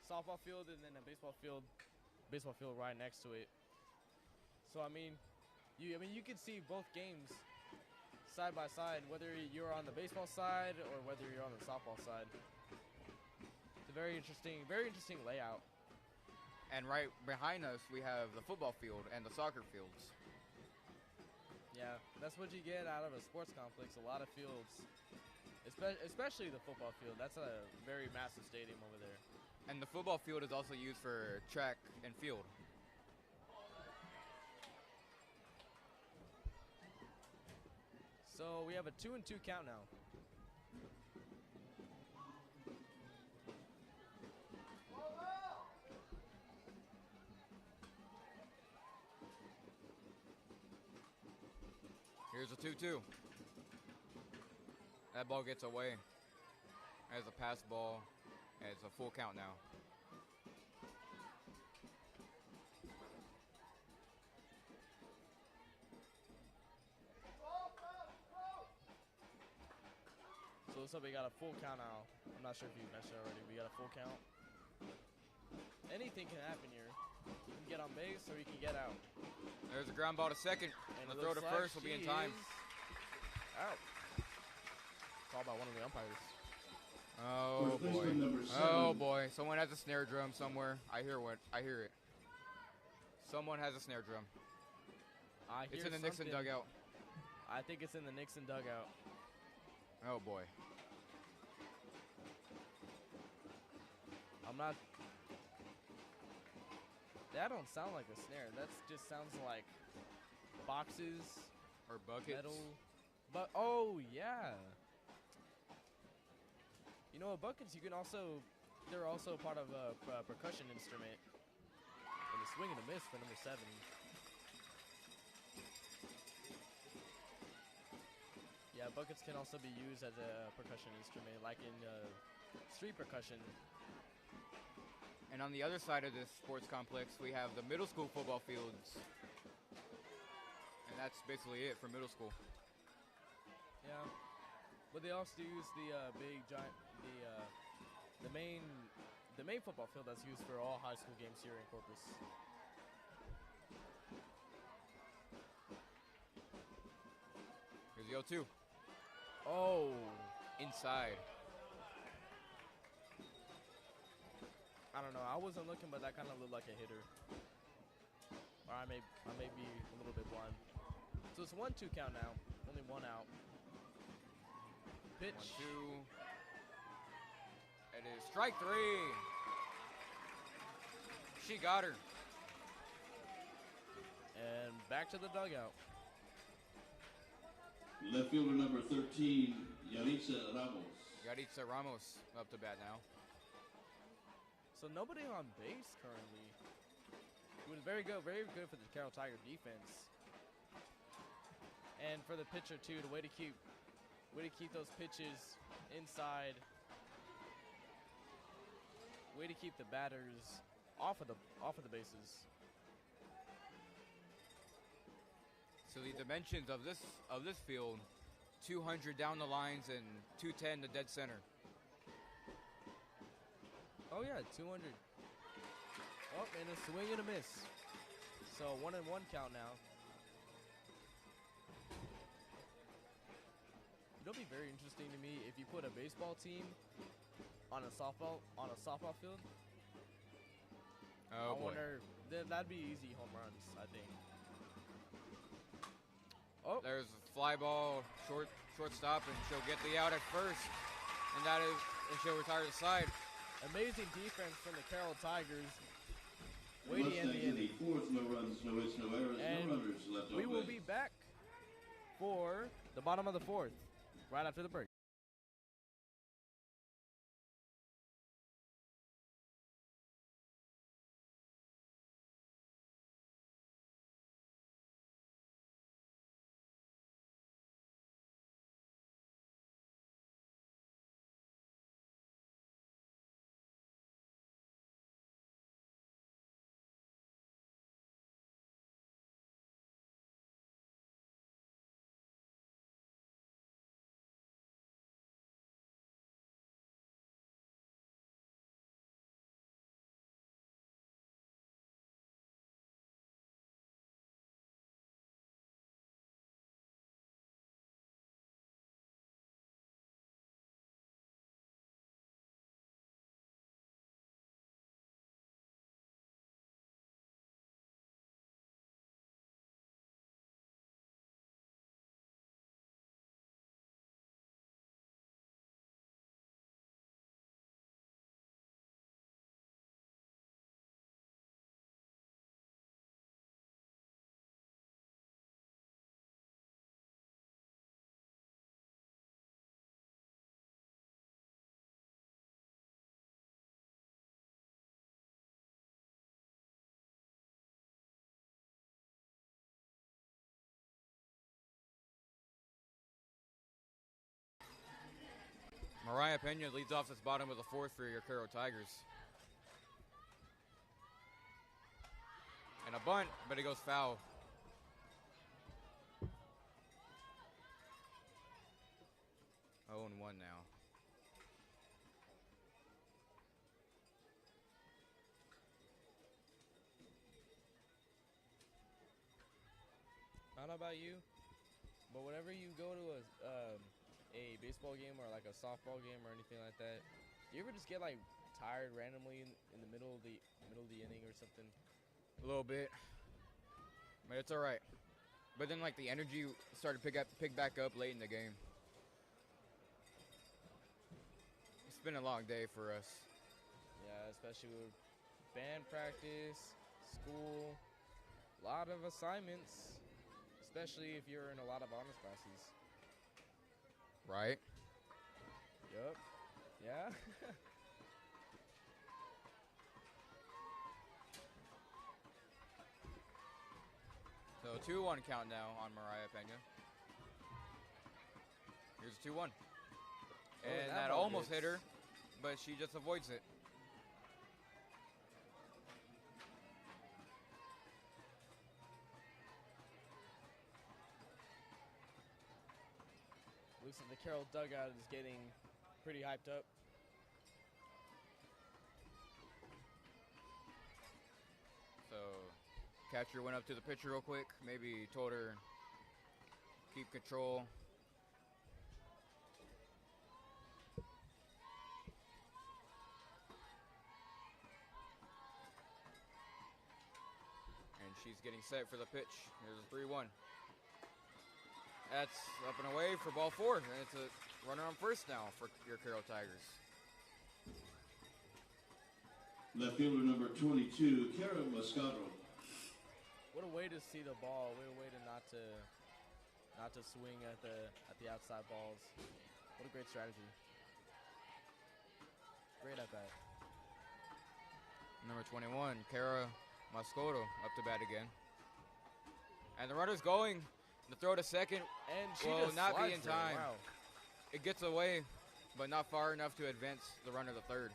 softball field and then a baseball field right next to it. So I mean you can see both games side by side, whether you're on the baseball side or whether you're on the softball side. It's a very interesting layout. And right behind us, we have the football field and the soccer fields. Yeah, that's what you get out of a sports complex, a lot of fields. Especially the football field. That's a very massive stadium over there. And the football field is also used for track and field. So we have a 2-2 count now. Here's a 2-2. That ball gets away as a pass ball. And it's a full count now. So looks like we got a full count now. I'm not sure if you mentioned it already. We got a full count. Anything can happen here. You can get on base or you can get out. There's a ground ball to second. And the throw to first will be in time. Out. Called by one of the umpires. Oh boy. Oh boy. Someone has a snare drum somewhere. I hear it. Someone has a snare drum. It's in the Nixon dugout. I think it's in the Nixon dugout. Oh boy. I'm not. That don't sound like a snare. That just sounds like boxes or buckets. Metal. But oh yeah. You know, buckets. They're also part of a percussion instrument. And the swing and a miss for number 7. Yeah, buckets can also be used as a percussion instrument, like in street percussion. And on the other side of this sports complex, we have the middle school football fields. And that's basically it for middle school. Yeah, but they also use the the main football field that's used for all high school games here in Corpus. Here's the 0-2. Oh, inside. I don't know. I wasn't looking, but that kind of looked like a hitter. Or I may be a little bit blind. So it's 1-2 count now. Only one out. Pitch. 1-2. It is strike 3. She got her. And back to the dugout. Left fielder number 13, Yaritza Ramos. Yaritza Ramos up to bat now. So nobody on base currently. It was very good for the Carroll Tiger defense. And for the pitcher too, the way to keep those pitches inside. Way to keep the batters off of the bases. So the dimensions of this field, 200 down the lines and 210 to dead center. Oh yeah, 200. Oh, and a swing and a miss. So 1-1 count now. It'll be very interesting to me if you put a baseball team on a softball field. Oh I boy. wonder that'd be easy home runs, I think. Oh. There's a fly ball, shortstop, and she'll get the out at first. And she'll retire to the side. Amazing defense from the Carroll Tigers. The Way to end Mustangs the in the inning. fourth, no runs, no hits, no errors, And no runners left on we will base. be back for the bottom of the fourth, right after the break. Mariah Pena leads off this bottom of the fourth for your Carroll Tigers. And a bunt, but it goes foul. Oh, and 1 now. I don't know about you, but whenever you go to a baseball game or like a softball game or anything like that, do you ever just get like tired randomly in the middle of the inning or something? A little bit, but it's all right. But then, like, the energy started to pick back up late in the game. It's been a long day for us. Yeah, especially with band practice, school, a lot of assignments, especially if you're in a lot of honors classes. Right? Yup. Yeah. So 2-1 count now on Mariah Pena. Here's a 2-1. And that ball almost hit hits. her, but she just avoids it. Looks like the Carroll dugout is getting pretty hyped up. So catcher went up to the pitcher real quick. Maybe told her keep control. And she's getting set for the pitch. Here's a 3-1. That's up and away for ball 4. And it's a runner on first now for your Carroll Tigers. Left fielder number 22, Carroll Moscato. What a way to see the ball. What a way to not to swing at the outside balls. What a great strategy. Great at that. Number 21, Kara Moscato up to bat again. And the runner's going. The throw to second And she will just not be slides in there. time. Wow. It gets away, but not far enough to advance the runner to third.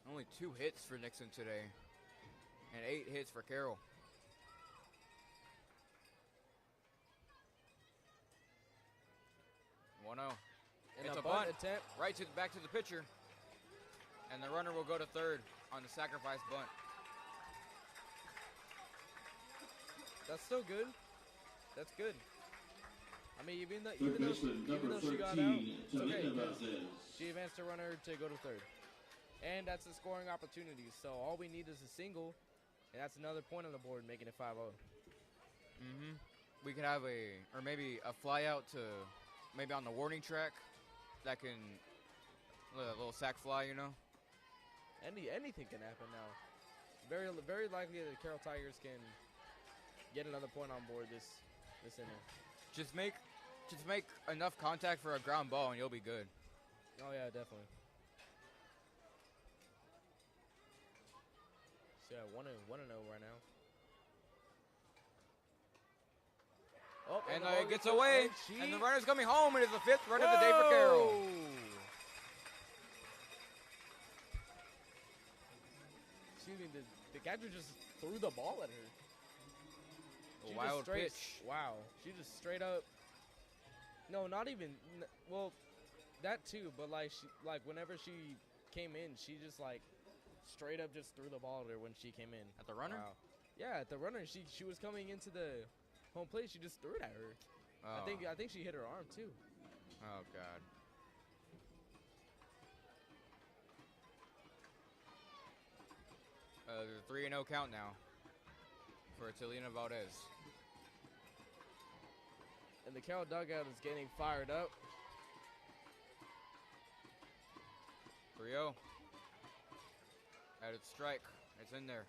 Only 2 hits for Nixon today, and 8 hits for Carroll. And It's a a bunt bunt attempt. right to back to the pitcher, and the runner will go to third on the sacrifice bunt. That's still good. That's good. I mean, even though Number she got 13, out, it's okay, Talina 'cause Valdez. she advanced a runner to go to third. And that's a scoring opportunity. So all we need is a single, and that's another point on the board, making it 5-0. We could have maybe a fly out to maybe on the warning track that can, a little sack fly, you know? Anything can happen now. Very likely that the Carroll Tigers can get another point on board this inning. Just make enough contact for a ground ball and you'll be good. Oh yeah, definitely. So yeah, 1-0 right now. Oh, And the ball it gets away, and and the runner's coming home. It is the 5th run of the day for Carroll. Excuse me, the catcher just threw the ball at her. A wild pitch. Wow, she just straight up. No, not even. Well, that too. But like whenever she came in, she just like straight up just threw the ball at her when she came in. At the runner? Wow. Yeah, at the runner. She was coming into the home plate. She just threw it at her. Oh. I think she hit her arm too. Oh God. There's a 3-0 count now for Talina Valdez. And the Carroll dugout is getting fired up. 3-0. At its strike. It's in there.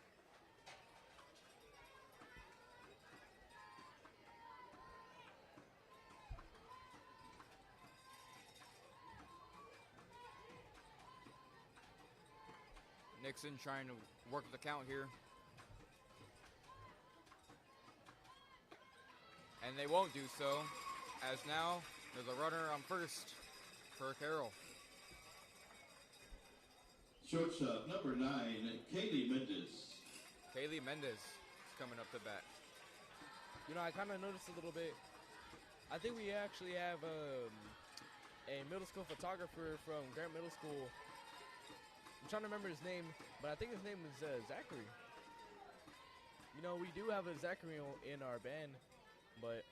Nixon trying to work the count here. And they won't do so, as now there's a runner on first for Carroll. Shortstop, number 9, Kaylee Mendez. Kaylee Mendez is coming up to bat. You know, I kind of noticed a little bit. I think we actually have a middle school photographer from Grant Middle School. I'm trying to remember his name, but I think his name is Zachary. You know, we do have a Zachary in our band, but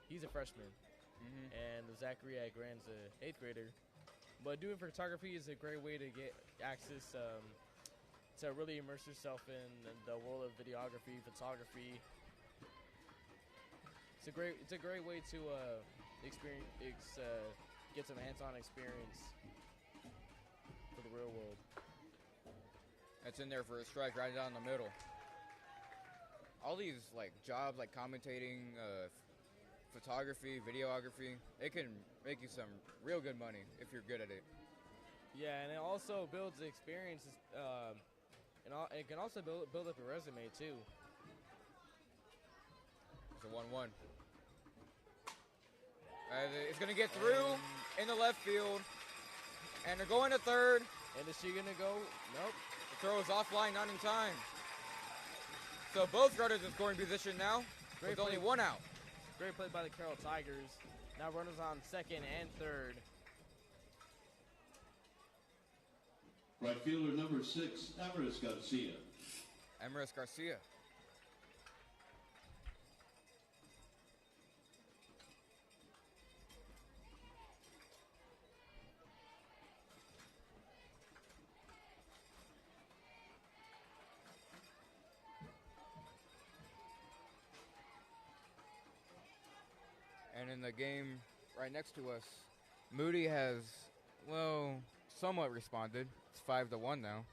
he's a freshman. And Zachary at Grant's an 8th grader. But doing photography is a great way to get access to really immerse yourself in the world of videography, photography. It's a great way to get some hands-on experience for the real world. That's in there for a strike right down the middle. All these like jobs like commentating, photography, videography, it can make you some real good money if you're good at it. Yeah, and it also builds the experiences, and it can also build up your resume too. It's a 1-1. It's going to get through in the left field, and they're going to third. And is she going to go? Nope. The throw is offline, not in time. So both runners in scoring position now. There's only one out. Great play by the Carroll Tigers. Now runners on second and third. Right fielder, number 6, Amaris Garcia. Amaris Garcia. And in the game right next to us, Moody has, well, somewhat responded. It's 5-1 now.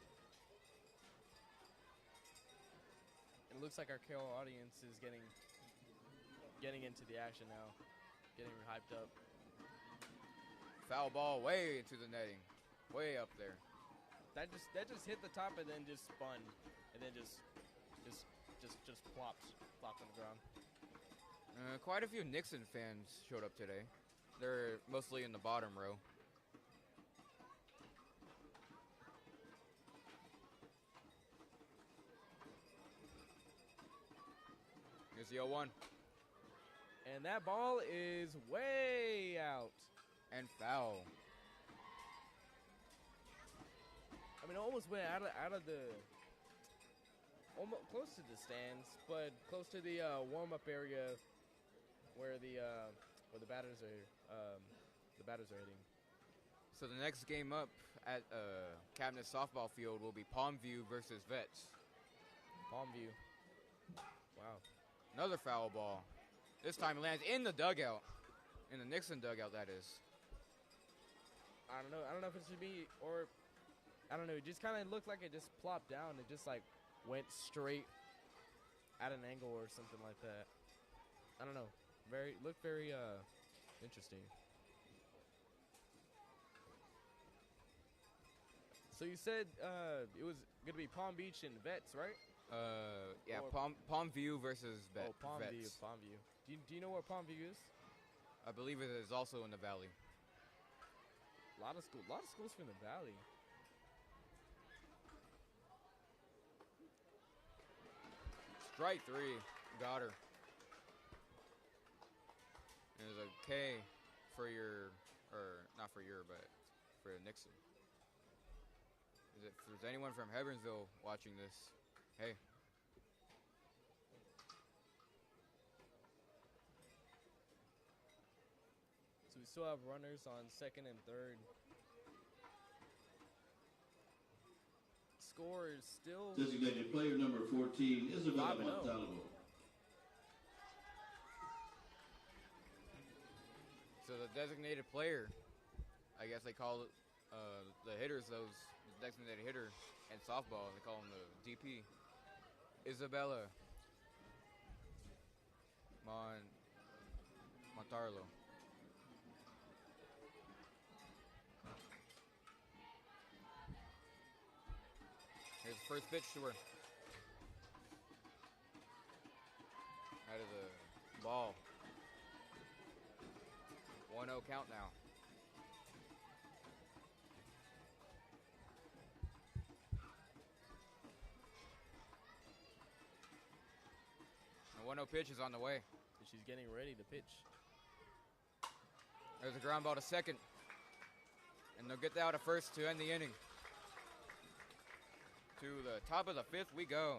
It looks like our Carroll audience is getting into the action now, getting hyped up. Foul ball way into the netting, way up there. That just hit the top and then just spun, and then just flopped on the ground. Quite a few Nixon fans showed up today. They're mostly in the bottom row. Here's the 0-1. And that ball is way out. And foul. I mean, it almost went out of the, almost close to the stands, but close to the warm-up area. where the batters are hitting. So the next game up at Cabinet Softball Field will be Palmview versus Vets. Palmview. Wow. Another foul ball. This time it lands in the dugout. In the Nixon dugout, that is. I don't know if it should be, or I don't know. It just kind of looked like it just plopped down. It just like went straight at an angle or something like that. I don't know. Looked very interesting. So you said it was gonna be Palm Beach and Vets, right? Yeah, Or- Palmview versus Oh, Palmview. Vets. Palmview. Do you know where Palmview is? I believe it is also in the Valley. A lot of schools from the Valley. Strike 3, got her. There's a K for your, or not for your, but for Nixon. If there's anyone from Hebronville watching this, hey. So we still have runners on second and third. Score is still Designated player number 14, Isabella 5-0. Montalvo. So the designated player, I guess they call it, the hitters, those designated hitter in softball, they call them the DP. Isabella Montarlo. Here's the first pitch to her. That is a ball. 1-0 count now. The 1-0 pitch is on the way. she's getting ready to pitch. There's a ground ball to second. And they'll get out at first to end the inning. To the top of the fifth we go.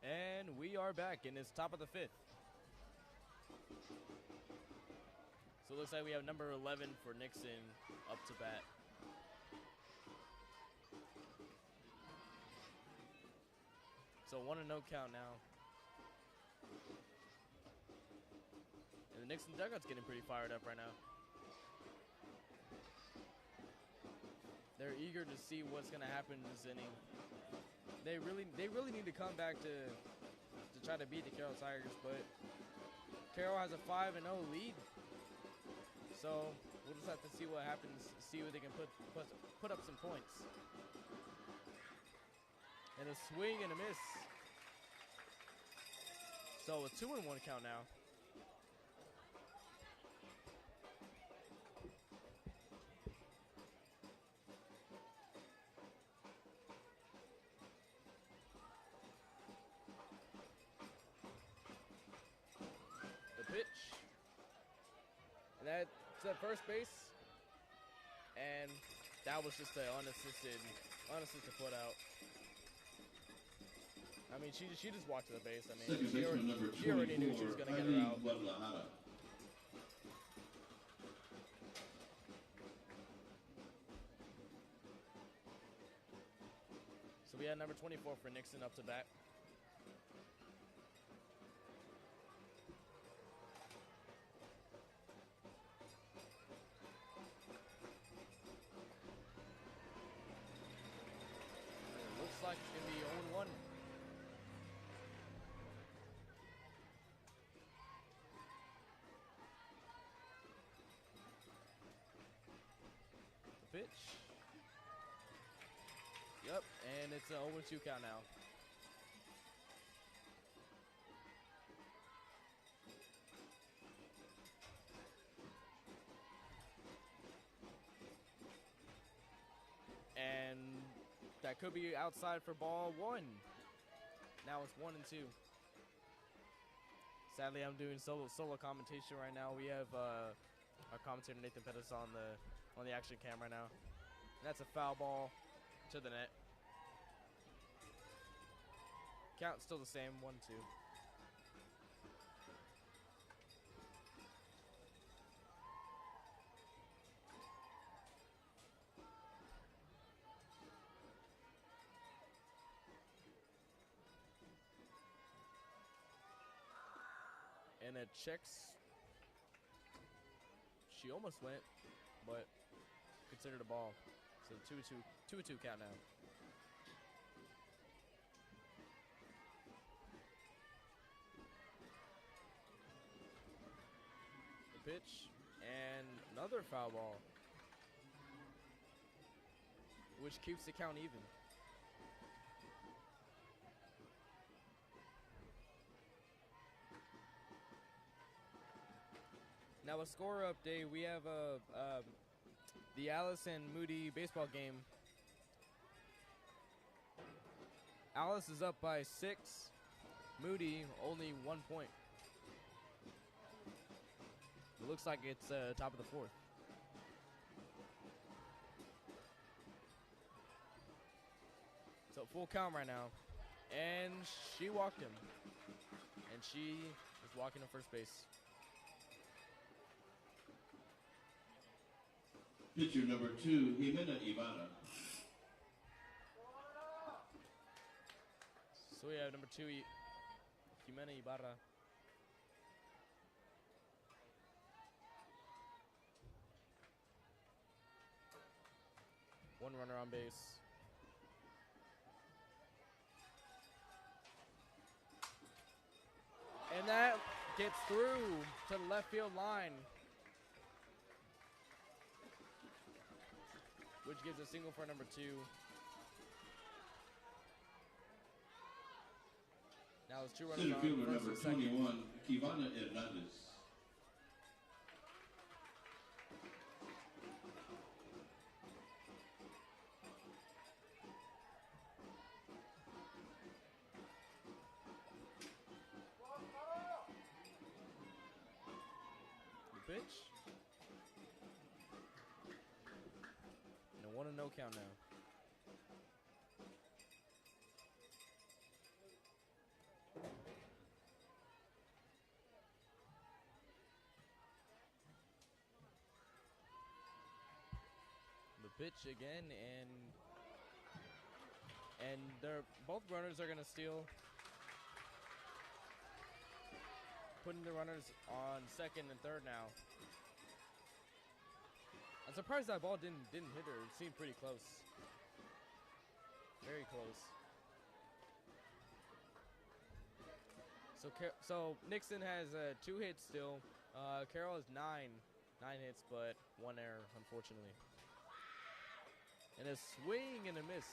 And we are back, and it's top of the fifth. So it looks like we have number 11 for Nixon up to bat. So 1-0 count now. And the Nixon dugout's getting pretty fired up right now. They're eager to see what's going to happen in this inning. They really need to come back to try to beat the Carroll Tigers, but Carroll has a 5-0 lead. So we'll just have to see what happens, see if they can put up some points. And a swing and a miss. So a 2-1 count now. at first base, and that was just an unassisted foot out. I mean, she just walked to the base. I mean, Second she baseman number already knew she was 24, going to get her out. Guadalajara. So we had number 24 for Nixon up to bat. It looks like it's going to be 0-1. The pitch. Yep, and it's an 0-2 count now. And that could be outside for ball 1. Now it's 1-2. Sadly, I'm doing solo commentation right now. We have our commentator Nathan Pettis on the action cam right now. That's a foul ball to the net. Count still the same, 1-2. And it checks. She almost went, but considered a ball. So 2-2 count now. The pitch and another foul ball, which keeps the count even. Now a score update, we have the Alice and Moody baseball game. Alice is up by 6, Moody only 1 point. It looks like it's top of the 4th. So full count right now. And she walked him. And she is walking to first base. Pitcher number 2, Jimena Ibarra. So we have number 2, Jimena Ibarra. One runner on base. And that gets through to the left field line, which gives a single for number 2. Now it's 2 runners Center on fielder first number and second. 21, Kivana Hernandez. The pitch. And a 1-0 count now. The pitch again, and they're both runners are gonna steal, putting the runners on second and third now. I'm surprised that ball didn't hit her. It seemed pretty close, very close. So Nixon has 2 hits still. Carroll has 9 hits, but 1 error, unfortunately. And a swing and a miss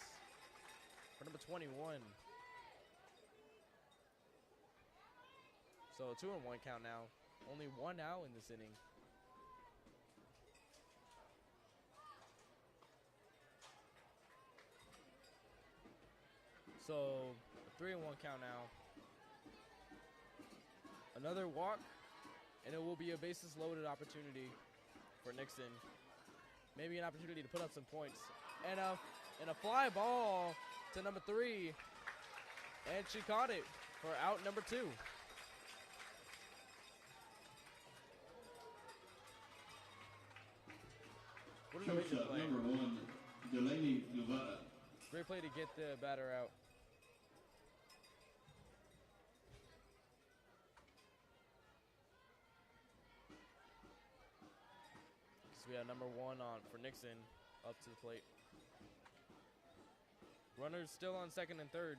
for number 21. So a 2-1 count now. Only 1 out in this inning. So a 3-1 count now. Another walk, and it will be a bases loaded opportunity for Nixon. Maybe an opportunity to put up some points. And a fly ball to number 3. And she caught it for out number 2. What an amazing Shortstop play. number 1, Delaney Guevara. Great play to get the batter out. So we have number 1 on for Nixon up to the plate. Runners still on second and third.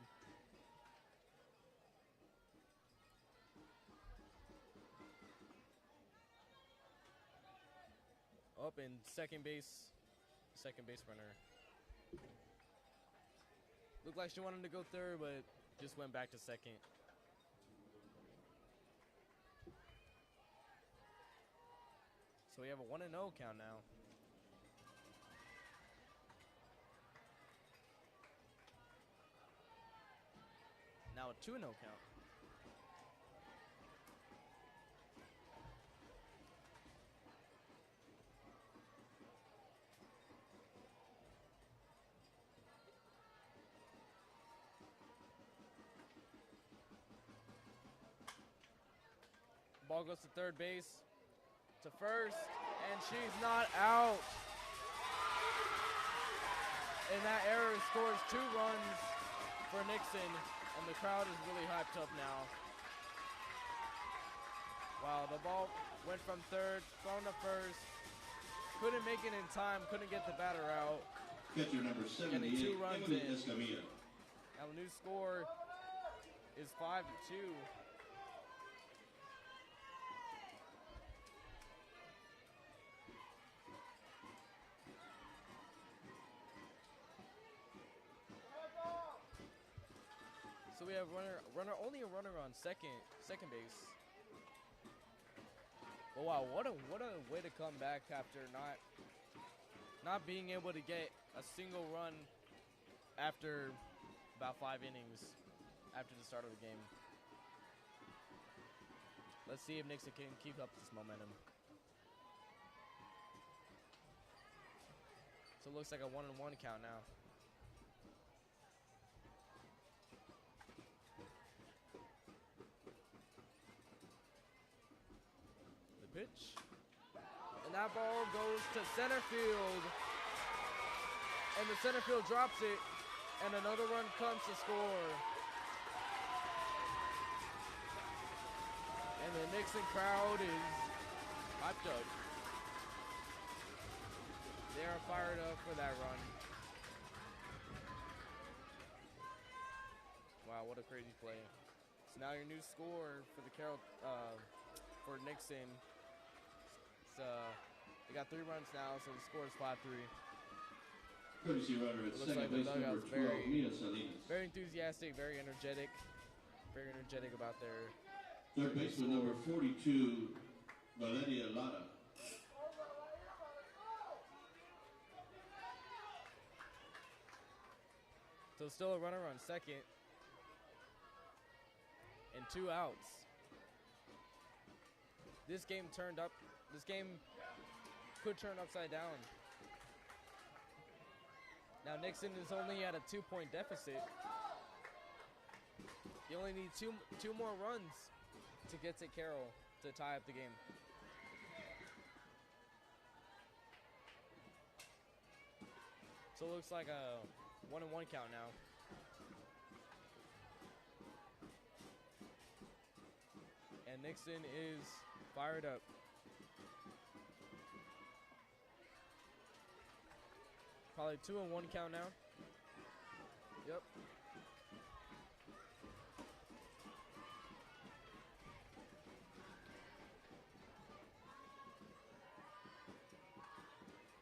Up in second base runner. Looked like she wanted to go third, but just went back to second. So we have a 1-0 count now. Now a 2-0 count. Ball goes to third base, to first, and she's not out. And that error scores 2 runs for Nixon, and the crowd is really hyped up now. Wow, the ball went from third, thrown to first, couldn't make it in time, couldn't get the batter out. Catcher number 78, Getting 2 runs Emily in. Escamilla. Now the new score is 5-2. So we have only a runner on second base. But wow, what a way to come back after not being able to get a single run after about 5 innings after the start of the game. Let's see if Nixon can keep up this momentum. So it looks like a 1-1 count now. Pitch, and that ball goes to center field, and the center field drops it, and another run comes to score. And the Nixon crowd is hyped up. They are fired up for that run. Wow, what a crazy play. So now your new score for the Carroll, for Nixon. They got 3 runs now, so the score is 5-3. Courtesy runner at second base number 12, Mia Salinas. Very enthusiastic, very energetic about their Third baseman number 42, Valeria Lara. So still a runner on second and 2 outs. This game could turn upside down. Now Nixon is only at a 2-point deficit. You only need two more runs to get to Carroll to tie up the game. So it looks like a 1-1 count now. And Nixon is fired up. Probably 2-1 count now. Yep.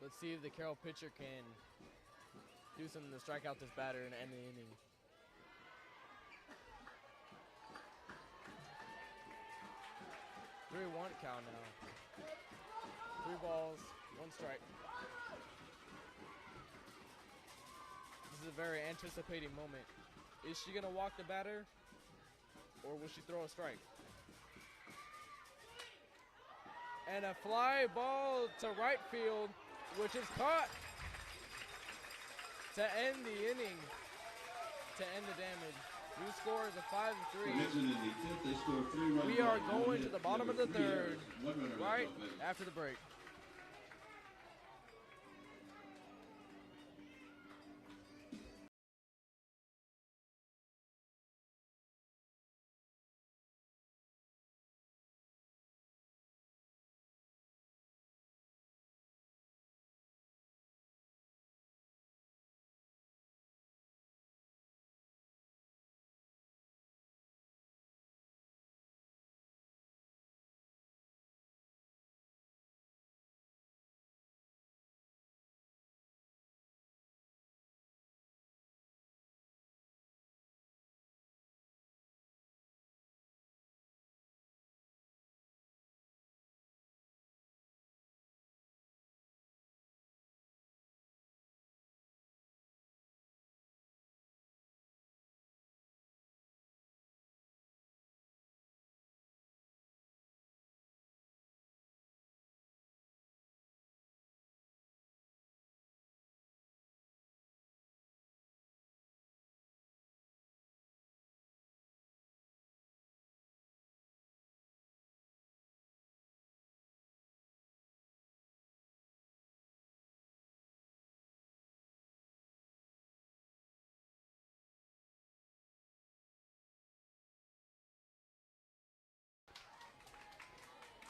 Let's see if the Carroll pitcher can do something to strike out this batter and end the inning. Three-1 count now. 3 balls, 1 strike. This is a very anticipating moment. Is she gonna walk the batter, or will she throw a strike? And a fly ball to right field, which is caught to end the inning, to end the damage. New score is a 5-3. Nixon in the fifth, they score 3 runs. We are off, one going to hit, the bottom of there the were 3 third, errors, 1 runner left right on base. after the break.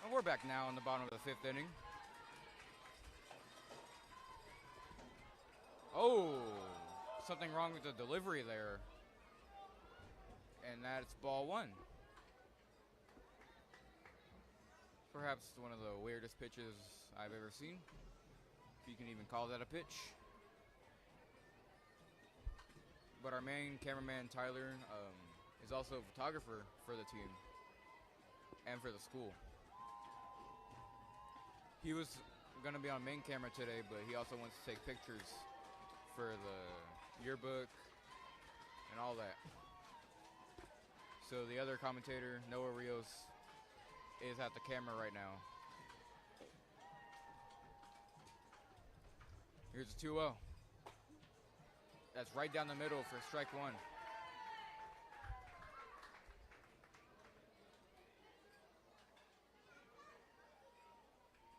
And we're back now in the bottom of the fifth inning. Oh, something wrong with the delivery there. And that's ball one. Perhaps one of the weirdest pitches I've ever seen, if you can even call that a pitch. But our main cameraman, Tyler, is also a photographer for the team and for the school. He was going to be on main camera today, but he also wants to take pictures for the yearbook and all that. So the other commentator, Noah Rios, is at the camera right now. Here's a 2-0. That's right down the middle for strike one.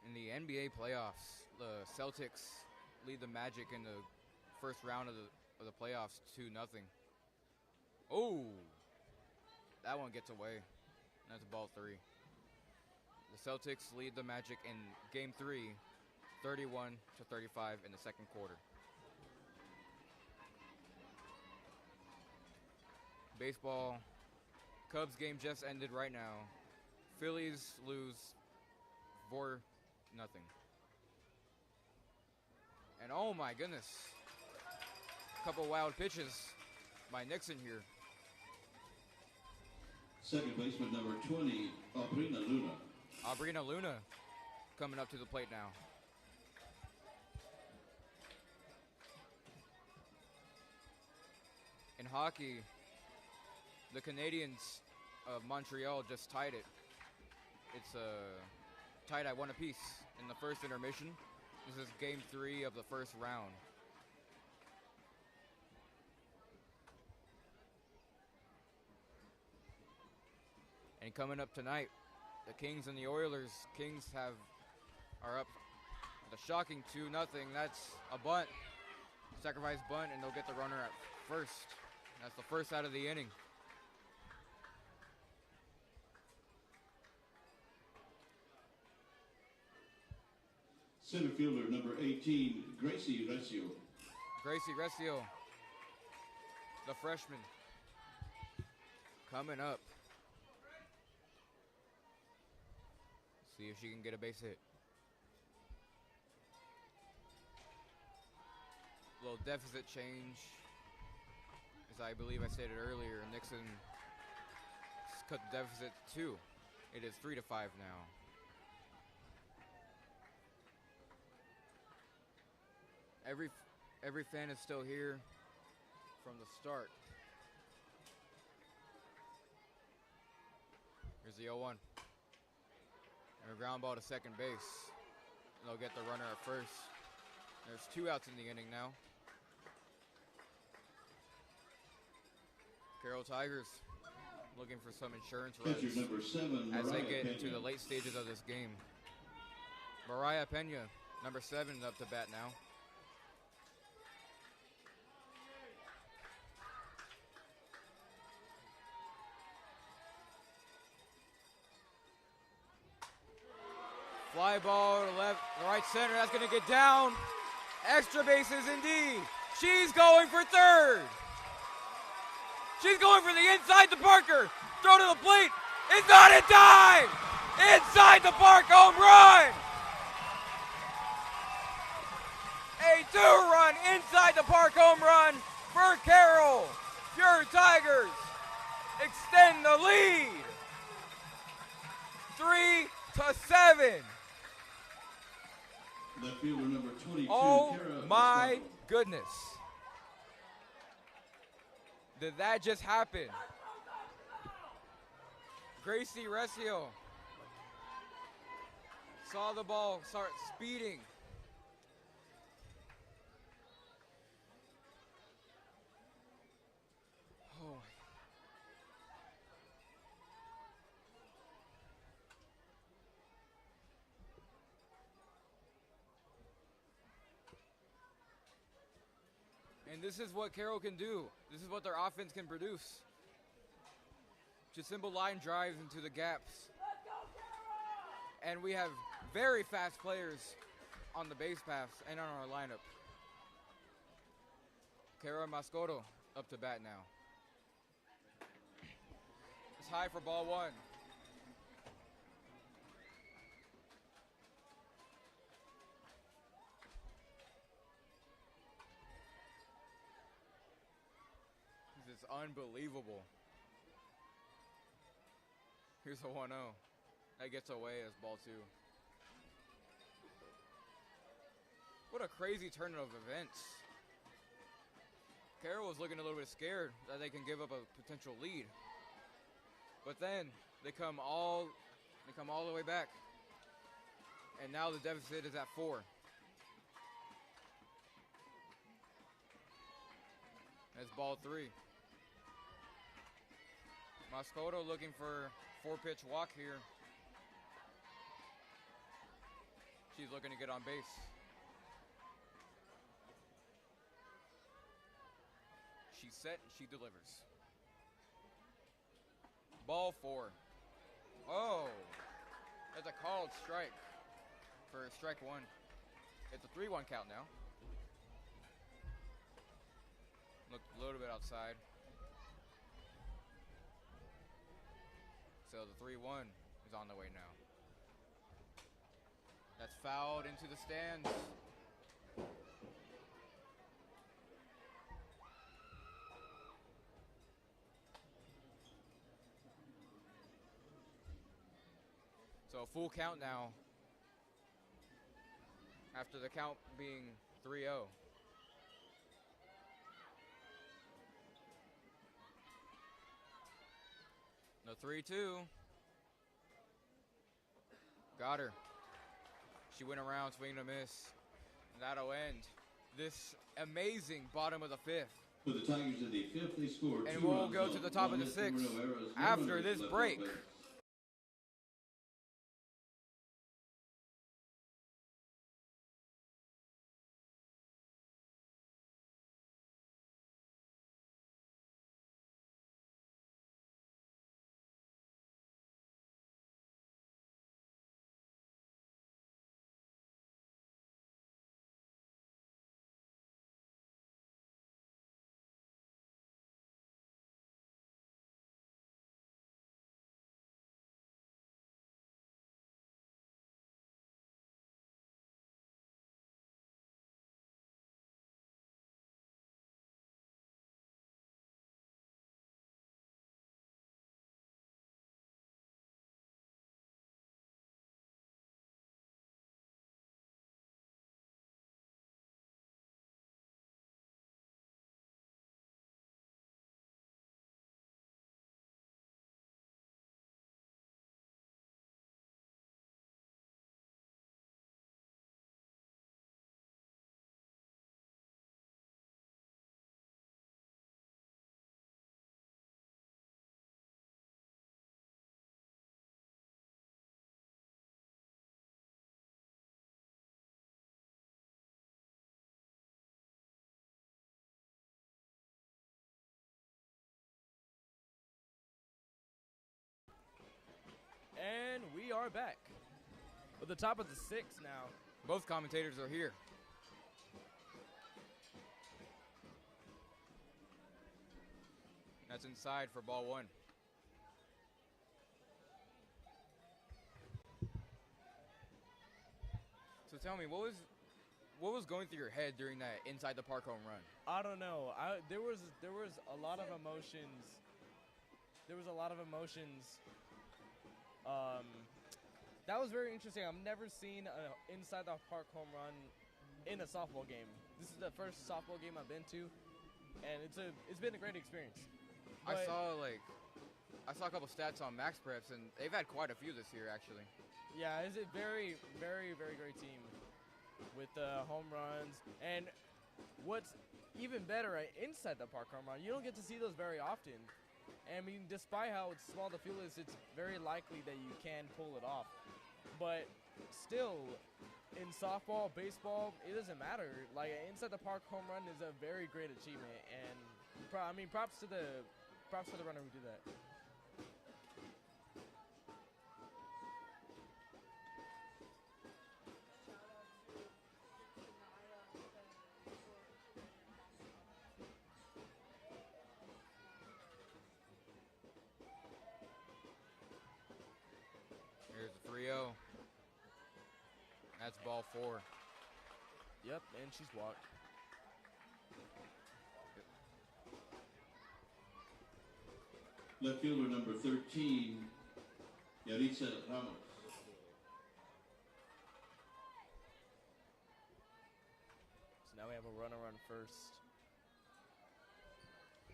In the NBA playoffs, the Celtics lead the Magic in the first round of the playoffs 2-0. Oh, that one gets away. That's ball three. The Celtics lead the Magic in game 3, 31-35 in the second quarter. Baseball, Cubs game just ended right now. Phillies lose 4-0. And oh my goodness, a couple wild pitches by Nixon here. Second baseman number 20, Abrina Luna. Abrina Luna coming up to the plate now. In hockey, the Canadiens of Montreal just tied it. It's tied at 1 apiece in the first intermission. This is game 3 of the first round. And coming up tonight, the Kings and the Oilers. Kings are up with a shocking 2-0. That's a bunt, sacrifice bunt, and they'll get the runner at first. That's the first out of the inning. Center fielder number 18, Gracie Recio. Gracie Recio, the freshman, coming up. See if she can get a base hit. Little deficit change. As I believe I stated earlier, Nixon cut the deficit to 2. It is 3-5 now. Every fan is still here from the start. Here's the 0-1. And a ground ball to second base. And they'll get the runner at first. There's 2 outs in the inning now. Carroll Tigers looking for some insurance runs Pitcher number 7, as they Mariah get Pena. into the late stages of this game. Mariah Pena, number 7, up to bat now. Fly ball to left, right center. That's going to get down. Extra bases indeed. She's going for third. She's going for the inside to Parker. Throw to the plate. It's not in time. Inside the park, home run. A 2-run inside the park home run for Carroll. Your Tigers extend the lead. 3-7. Left fielder number 22, Oh Kara my Estelle. goodness. Did that just happen? Gracie Recio saw the ball start speeding. Oh. And this is what Carroll can do. This is what their offense can produce. Just simple line drives into the gaps. And we have very fast players on the base paths and on our lineup. Carroll Mascoro up to bat now. It's high for ball 1. This is unbelievable. Here's a 1-0. That gets away as ball 2. What a crazy turn of events. Carroll was looking a little bit scared that they can give up a potential lead. But then they come all the way back. And now the deficit is at 4. That's ball 3. Mascoro looking for 4-pitch walk here. She's looking to get on base. She's set, she delivers. Ball 4. Oh, that's a called strike for strike 1. It's a 3-1 count now. Looked a little bit outside. So the 3-1 is on the way now. That's fouled into the stands. So a full count now after the count being 3-0. No 3-2. Got her. She went around swinging a miss. And that'll end this amazing bottom of the 5th. For the Tigers in the 5th, they scored And 2 we'll runs go off to the top of the one hit 6th for no errors, no after runners this left on break. base. we are back. At the top of the sixth now. Both commentators are here. That's inside for ball one. So tell me, what was going through your head during that inside the park home run? I don't know. There was a lot of emotions. There was a lot of emotions. That was very interesting. I've never seen an inside the park home run in a softball game. This is the first softball game I've been to, and it's been a great experience. I saw a couple stats on Max Preps, and they've had quite a few this year, actually. Yeah, it's a very, very, very great team with home runs. And what's even better, inside the park home run, you don't get to see those very often. And I mean, despite how small the field is, it's very likely that you can pull it off. But still, in softball, baseball, it doesn't matter. Like, inside the park home run is a very great achievement. And props to the runner who did that. Here's the 3-0. That's ball four. Yep, and she's walked. Left fielder number 13, Yaritza Ramos. So now we have a runner on first.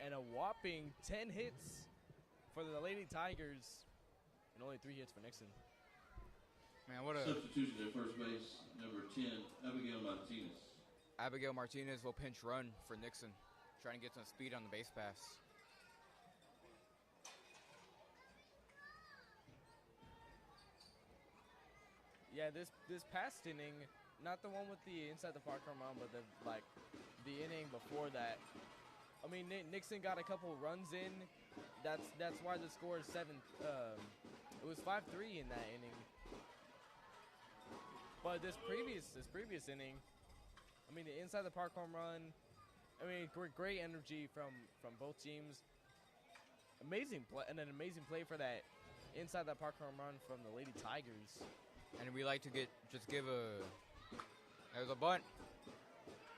And a whopping 10 hits for the Lady Tigers. And only 3 hits for Nixon. Man, what a... Substitution at first base, number 10, Abigail Martinez. Abigail Martinez will pinch run for Nixon, trying to get some speed on the base pass. Yeah, this past inning, not the one with the inside the park home run, but the inning before that. I mean, Nixon got a couple runs in. That's why the score is 7. It was 5-3 in that inning. But this previous inning, I mean, the inside the park home run. I mean, great energy from both teams. Amazing play, and an amazing play for that inside that park home run from the Lady Tigers. And we like to there's a bunt.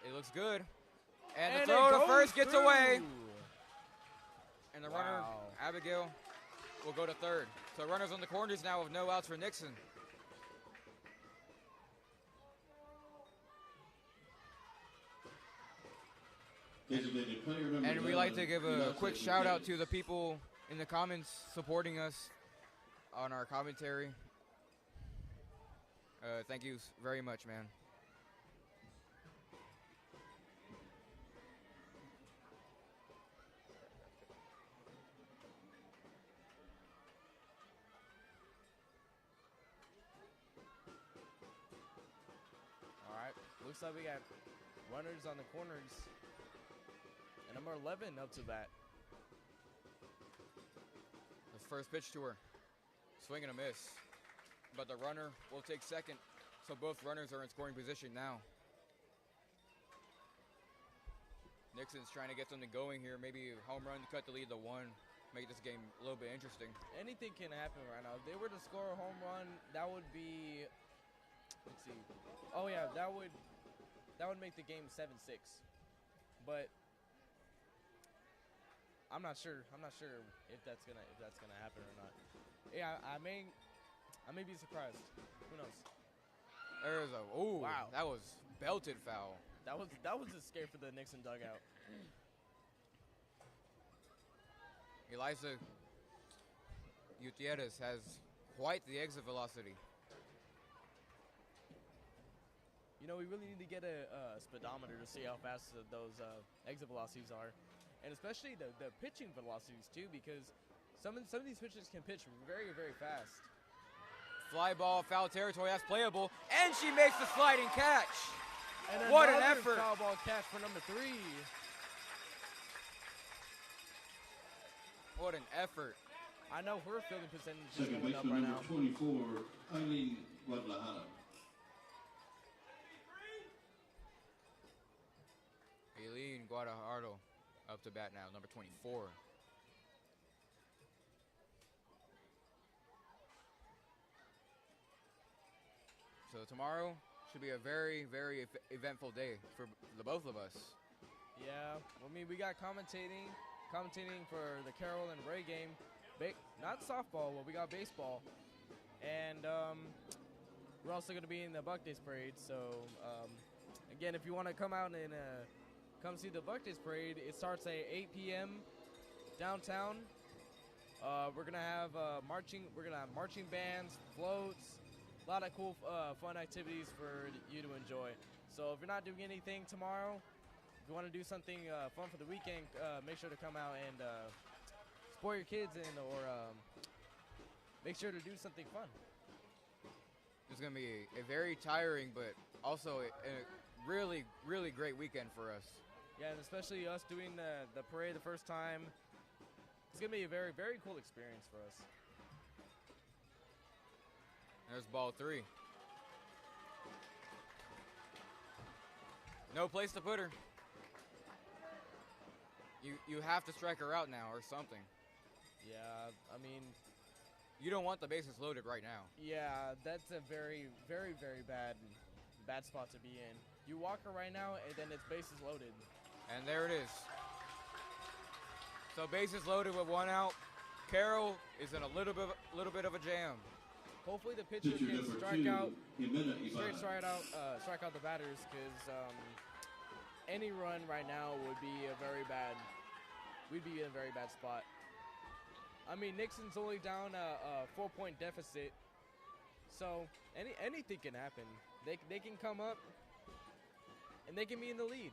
It looks good. And the throw to first gets away. And the runner, Abigail, will go to third. So runners on the corners now with no outs for Nixon. And we like to give a quick shout out to the people in the comments supporting us on our commentary. Thank you very much, man. All right, looks like we got runners on the corners. And number 11 up to bat. The first pitch to her. Swing and a miss. But the runner will take second. So both runners are in scoring position now. Nixon's trying to get something going here. Maybe a home run to cut the lead to 1. Make this game a little bit interesting. Anything can happen right now. If they were to score a home run, that would be, let's see. Oh yeah, that would make the game 7-6. But I'm not sure if that's gonna happen or not. Yeah, I may be surprised. Who knows? There's a wow. That was belted foul. That was a scare for the Nixon dugout. Eliza Gutierrez has quite the exit velocity. You know, we really need to get a speedometer to see how fast those exit velocities are. And especially the pitching velocities, too, because some of these pitchers can pitch very, very fast. Fly ball, foul territory, that's playable. And she makes the sliding catch. And what an effort. Foul ball catch for number 3. What an effort I know her fielding percentage is Second going up baseman right number now. 24, Eileen Guadalajara. Aileen Guadalajara up to bat now, number 24. So tomorrow should be a very, very eventful day for the both of us. Yeah, I mean, we got commentating for the Carroll and Ray game. Not softball, but we got baseball. And we're also going to be in the Buck Days Parade. So, again, if you want to come out and come see the Buck Days Parade, it starts at 8 p.m. downtown. We're going to have marching bands, floats, a lot of cool, fun activities for you to enjoy. So if you're not doing anything tomorrow, if you want to do something fun for the weekend, make sure to come out and spoil your kids or make sure to do something fun. It's going to be a very tiring, but also a really, really great weekend for us. Yeah, and especially us doing the parade the first time. It's going to be a very, very cool experience for us. There's ball 3. No place to put her. You have to strike her out now or something. Yeah, I mean, you don't want the bases loaded right now. Yeah, that's a very, very, very bad spot to be in. You walk her right now, and then it's bases loaded. And there it is. So bases loaded with 1 out. Carroll is in a little bit of a jam. Hopefully the pitcher can strike out the batters, because any run right now would be we'd be in a very bad spot. I mean, Nixon's only down a 4-point deficit, so anything can happen. They can come up, and they can be in the lead.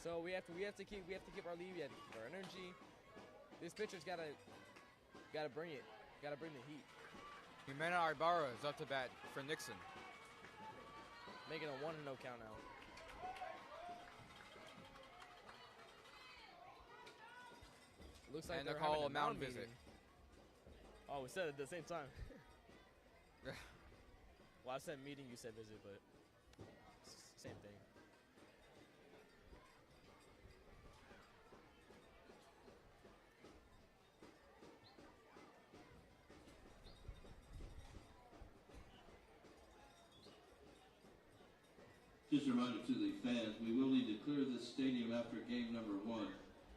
So we have to keep our lead. We have to keep our energy. This pitcher's gotta bring it. Gotta bring the heat. Jimena Ibarra is up to bat for Nixon. Making a 1-0 count now. Looks like and they're call having a mound visit. Meeting. Oh, we said it at the same time. Well, I said meeting, you said visit, but same thing. Just a reminder to the fans, we will need to clear this stadium after game number 1,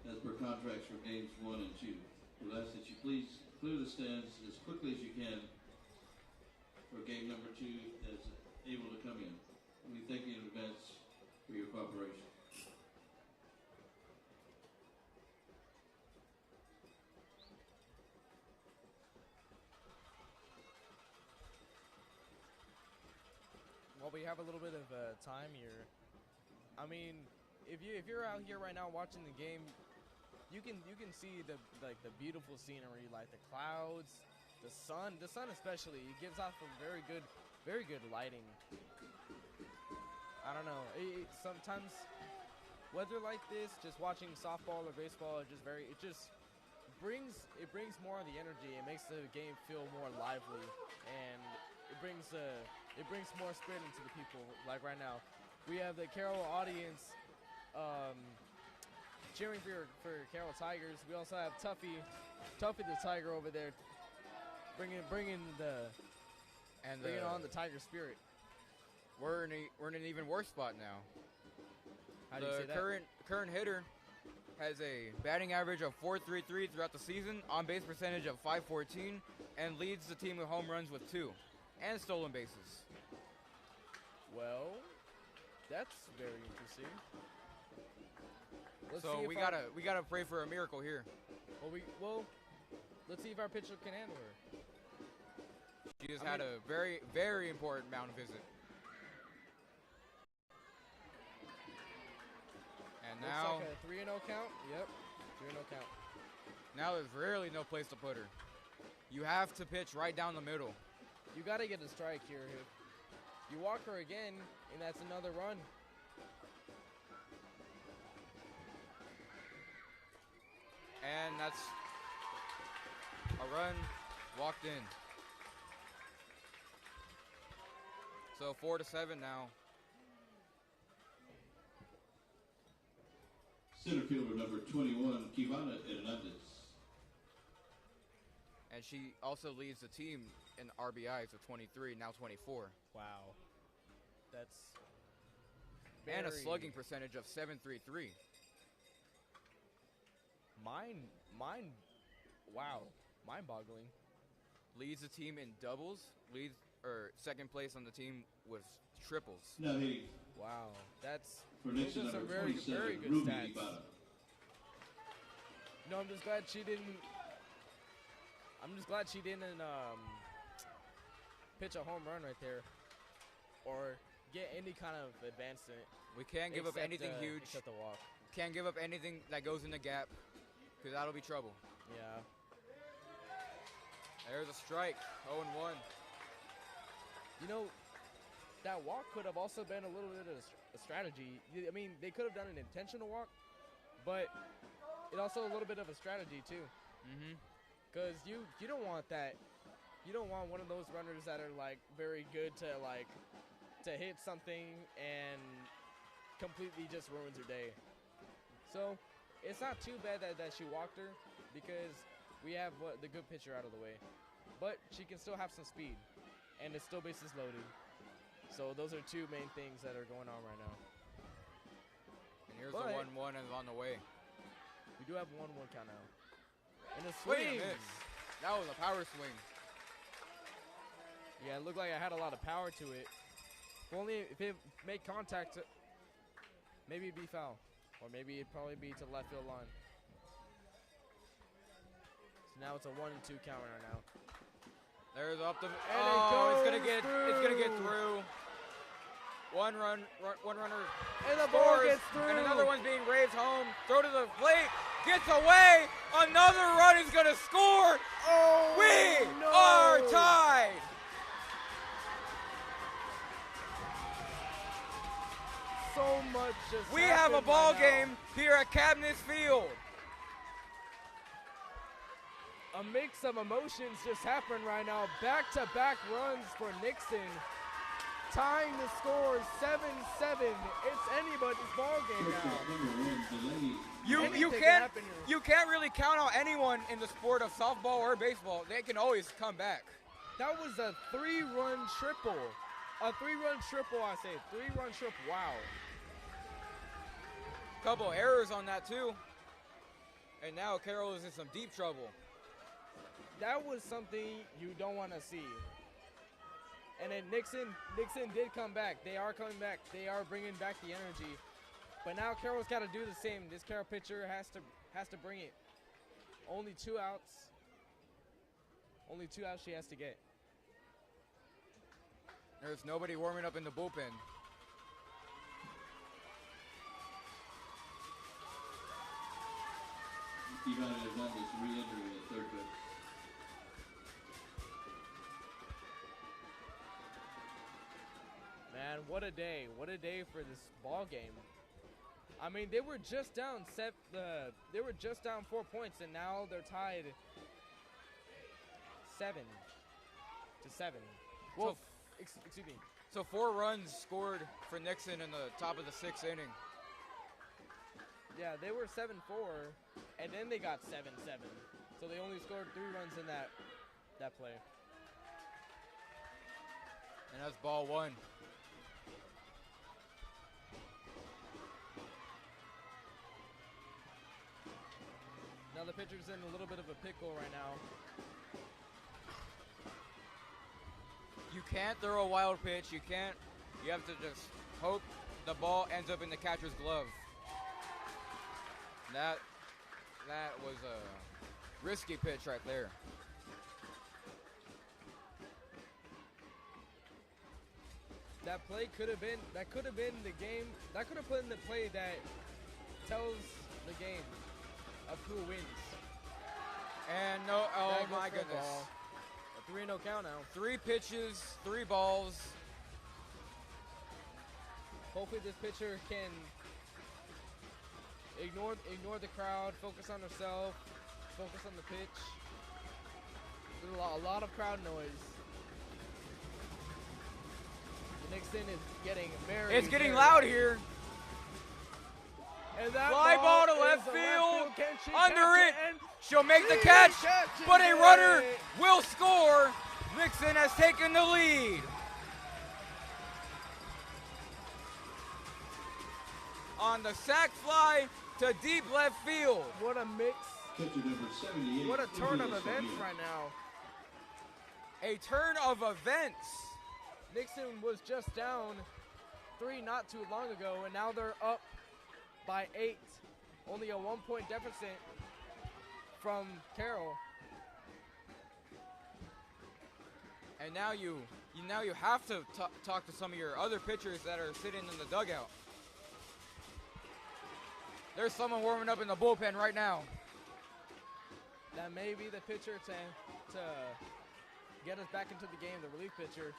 as per contracts for games 1 and 2. We'll ask that you please clear the stands as quickly as you can for game number 2 as able to come in. We thank you in advance for your cooperation. Well, we have a little bit of time here. I mean, if you're out here right now watching the game, you can see the beautiful scenery, like the clouds, the sun especially. It gives off a very good lighting. I don't know. Sometimes weather like this, just watching softball or baseball, it just brings more of the energy. It makes the game feel more lively, and it brings more spirit into the people. Like right now, we have the Carroll audience cheering for Carroll Tigers. We also have Tuffy the Tiger over there, bringing on the Tiger spirit. We're in an even worse spot now. How do you say that? Current hitter has a batting average of .433 throughout the season, on-base percentage of .514, and leads the team with home runs with 2, and stolen bases. Well, that's very interesting. So we gotta pray for a miracle here. Well, let's see if our pitcher can handle her. She just had a very, very important mound visit. And now looks like a 3-0 count. Yep, 3-0 count. Now there's really no place to put her. You have to pitch right down the middle. You gotta get a strike here. You walk her again, and that's another run. And A run, walked in. So 4-7 now. Center fielder number 21, Kivana Hernandez. And she also leads the team in RBIs with 23, now 24. Wow. That's And a very- slugging percentage of 7.33. Wow. Mind-boggling. Leads the team in doubles. Second place on the team with triples. Now hitting Wow. That's for those Nixon are some number very 27, good Ruby stats. Ibarra. No, I'm just glad she didn't pitch a home run right there, or get any kind of advancement. We can't give up except, anything huge. except the walk. Can't give up anything that goes in the gap, because that'll be trouble. Yeah. There's a strike, 0-1. You know, that walk could have also been a little bit of a strategy. I mean, they could have done an intentional walk, but it also a little bit of a strategy too. Mm-hmm. Because you don't want that. You don't want one of those runners that are like very good to hit something and completely just ruins her day. So it's not too bad that she walked her, because we have the good pitcher out of the way. But she can still have some speed, and it's still bases loaded. So those are two main things that are going on right now. And here's But- the 1-1 and on the way. We do have 1-1 count now. And a Swing swing. and miss. That was a power swing. Yeah, it looked like I had a lot of power to it. If only if it made contact, maybe it'd be foul. Or maybe it'd probably be to the left field line. So now it's a 1-2 count right now. There's up the. And it's it gonna get. It's gonna get through. through. One runner. And the ball scores, gets through. And another one's being raved home. Throw to the plate. Gets away. Another run is gonna score. Oh, We no. are tied. So much just We have a happened ball right now. game here at Cabinets Field. A mix of emotions just happened right now. Back-to-back runs for Nixon. Tying the score 7-7. It's anybody's ball game now. Shortstop number 1, Delaney. You Anything can can't happen here. you can't really count out anyone in the sport of softball or baseball. They can always come back. That was a 3-run triple. A 3-run triple, I say. 3-run triple. Wow. Couple errors on that too. And now Carroll is in some deep trouble. That was something you don't want to see. And then Nixon did come back. They are coming back. They are bringing back the energy. But now Carroll's got to do the same. This Carroll pitcher has to bring it. Only 2 outs. Only 2 outs she has to get. There's nobody warming up in the bullpen. Ivana Hernandez re-entering the third base. Man, what a day. What a day for this ball game. I mean, they were just down 4 points, and now they're tied 7-7. Well, excuse me. So 4 runs scored for Nixon in the top of the 6th inning. Yeah, they were 7-4, and then they got 7-7. So they only scored 3 runs in that play. And that's ball 1. Now the pitcher's in a little bit of a pickle right now. You can't throw a wild pitch. You have to just hope the ball ends up in the catcher's glove. That was a risky pitch right there. That play could have been the game. That could have been the play that tells the game of who wins. And no, oh That goes my for a goodness. ball. A 3-0 count now. 3 pitches, 3 balls. Hopefully this pitcher can ignore the crowd, focus on herself, focus on the pitch. There's a lot of crowd noise. Nixon is getting very. It's getting very loud happy. here. And that Fly ball to is left a field. Can she Under catch it. And She'll make the she catch, catches but a it. runner will score. Nixon has taken the lead. On the sac fly to deep left field. What a mix. Catcher number 78. What a turn of Nicholas events Javier. right now. A turn of events. Nixon was just down 3 not too long ago, and now they're up by 8. Only a 1-point deficit from Carroll. And now you have to talk to some of your other pitchers that are sitting in the dugout. There's someone warming up in the bullpen right now. That may be the pitcher to get us back into the game, the relief pitcher.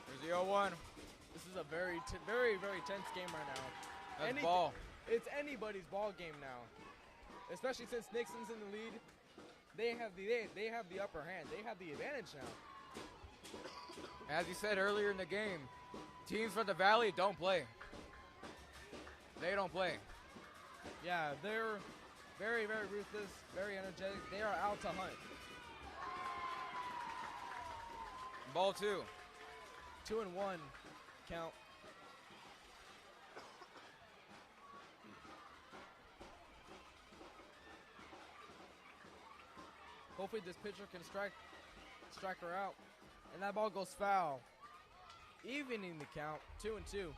There's the 0-1. This is a very, very, very tense game right now. That's ball. It's anybody's ball game now, especially since Nixon's in the lead. They have the upper hand. They have the advantage now. As you said earlier in the game, teams from the Valley don't play. They don't play. Yeah, they're very, very ruthless, very energetic. They are out to hunt. Ball 2. 2-1 count. Hopefully this pitcher can strike her out. And that ball goes foul. Evening the count, 2-2.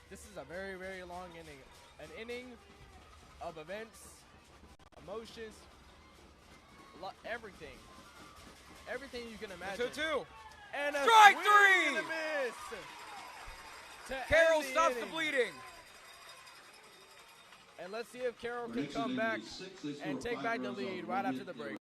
This is a very, very long inning. An inning of events, emotions, everything. Everything you can imagine. 2-2. And a Strike swing 3! and a miss. To Carroll end stops the inning. bleeding. And let's see if Carroll For can Nixon come in back the sixth, they and score take 5 back the runs lead on right 1 after hit. the break.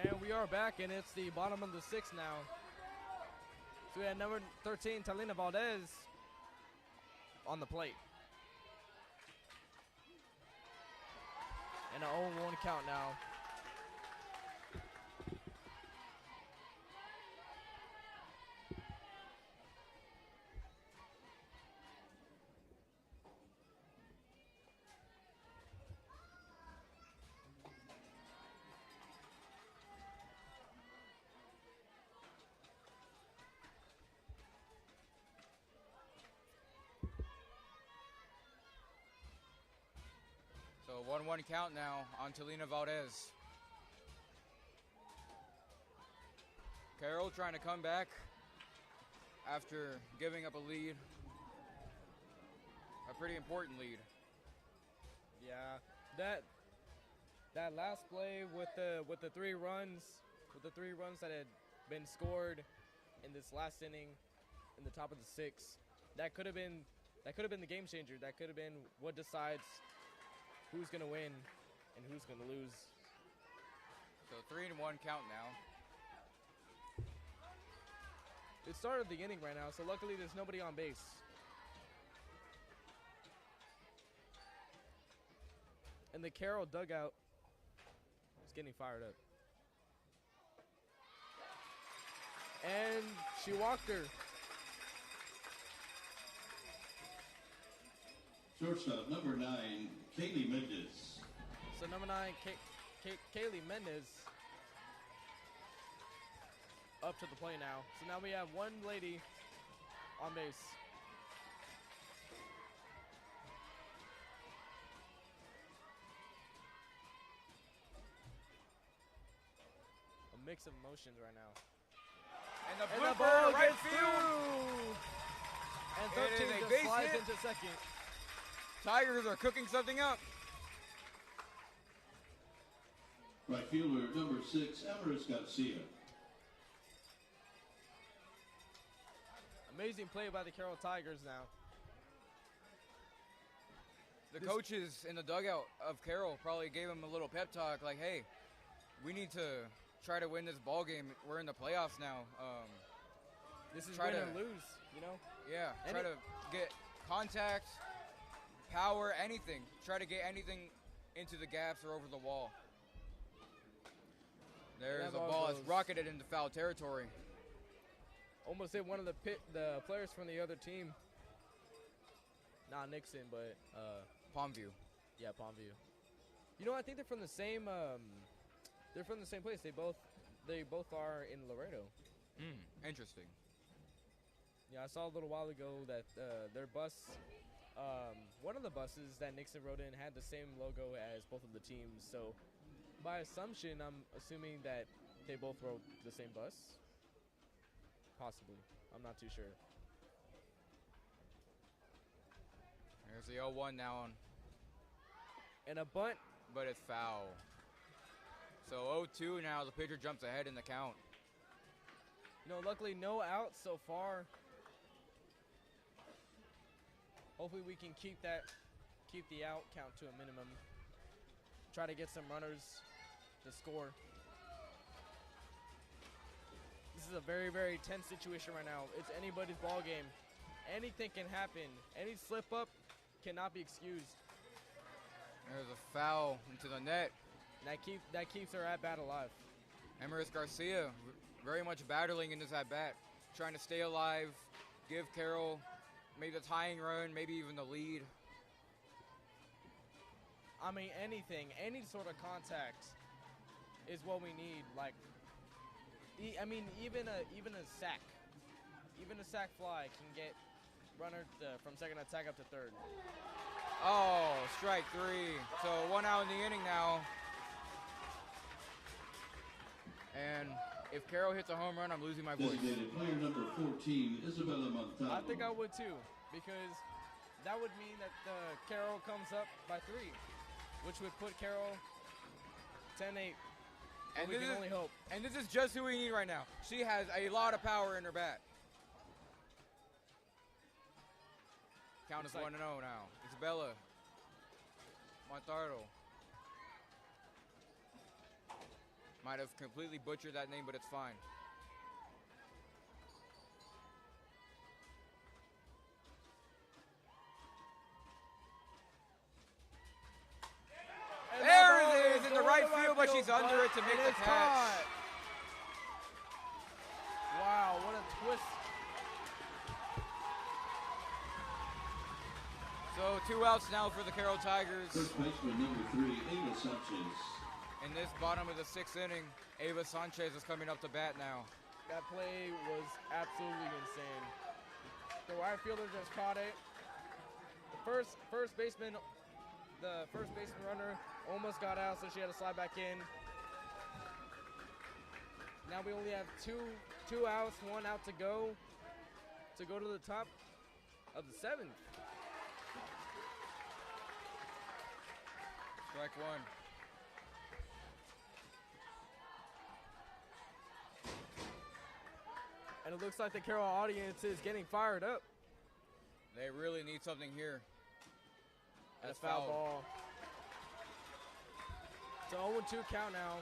And we are back, and it's the bottom of the 6th now. So we had number 13, Talina Valdez, on the plate. And an 0-1 count now. So 1-1 count now on Talina Valdez. Carroll trying to come back after giving up a lead. pretty important lead. Yeah, that last play with the 3 runs, that had been scored in this last inning, in the top of the 6th, that could have been the game changer. That could have been what decides who's gonna win and who's gonna lose. So 3-1 count now. It started the inning right now, so luckily there's nobody on base. And the Carroll dugout is getting fired up. And she walked her. Shortstop, number 9, Kaylee Mendez. So number 9, Kaylee Mendez, up to the plate now. So now we have one lady on base. A mix of emotions right now. And the And the blooper ball to right gets field. through. And It is 13 a just base slides hit. into second. Tigers are cooking something up. Right fielder, number 6, Amaris Garcia. Amazing play by the Carroll Tigers now. The coaches in the dugout of Carroll probably gave him a little pep talk, like, "Hey, we need to try to win this ball game. We're in the playoffs now. This is Try win or to- lose, you know? Yeah, And try to get contact, power, anything. Try to get anything into the gaps or over the wall." There's That a ball ball that's goes- rocketed into foul territory. Almost hit one of the players from the other team. Not Nixon, but Palmview. yeah, Palmview. You know, I think they're from the same place. They both are in Laredo. Interesting. Yeah, I saw a little while ago that their bus, one of the buses that Nixon rode in had the same logo as both of the teams. So by assumption, I'm assuming that they both rode the same bus. Possibly. I'm not too sure. There's the 0-1 now, And a bunt. but it's foul. So 0-2 now. The pitcher jumps ahead in the count. You know, luckily no outs so far. Hopefully we can keep the out count to a minimum. Try to get some runners to score. This is a very, very tense situation right now. It's anybody's ball game. Anything can happen. Any slip up cannot be excused. There's a foul into the net. And that keeps her at bat alive. Amaris Garcia very much battling in this at-bat, trying to stay alive, give Carroll maybe the tying run, maybe even the lead. I mean, anything, any sort of contact is what we need. Like, even a sack fly can get runner from second to tag up to third. Oh, strike 3. So 1 out in the inning now. And if Carroll hits a home run, I'm losing my voice. Designated player number 14, Isabella Montano. I think I would too, because that would mean that Carroll comes up by 3, which would put Carroll 10-8. And We this can is- only hope. And this is just who we need right now. She has a lot of power in her bat. Count is Looks like- 1-0 now. Isabella Montaro. Might have completely butchered that name, but it's fine. And There that it ball is goes in the over right field, but she's under it to make and the it's catch. caught. Wow, what a twist. So 2 outs now for the Carroll Tigers. First baseman number 3, Ava Sanchez. In this bottom of the 6th inning, Ava Sanchez is coming up to bat now. That play was absolutely insane. The right fielder just caught it. The first baseman runner almost got out, so she had to slide back in. Now we only have two outs, 1 out to go the top of the 7th. Strike one. And it looks like the Carroll audience is getting fired up. They really need something here. That's foul ball. It's an 0-2 count now.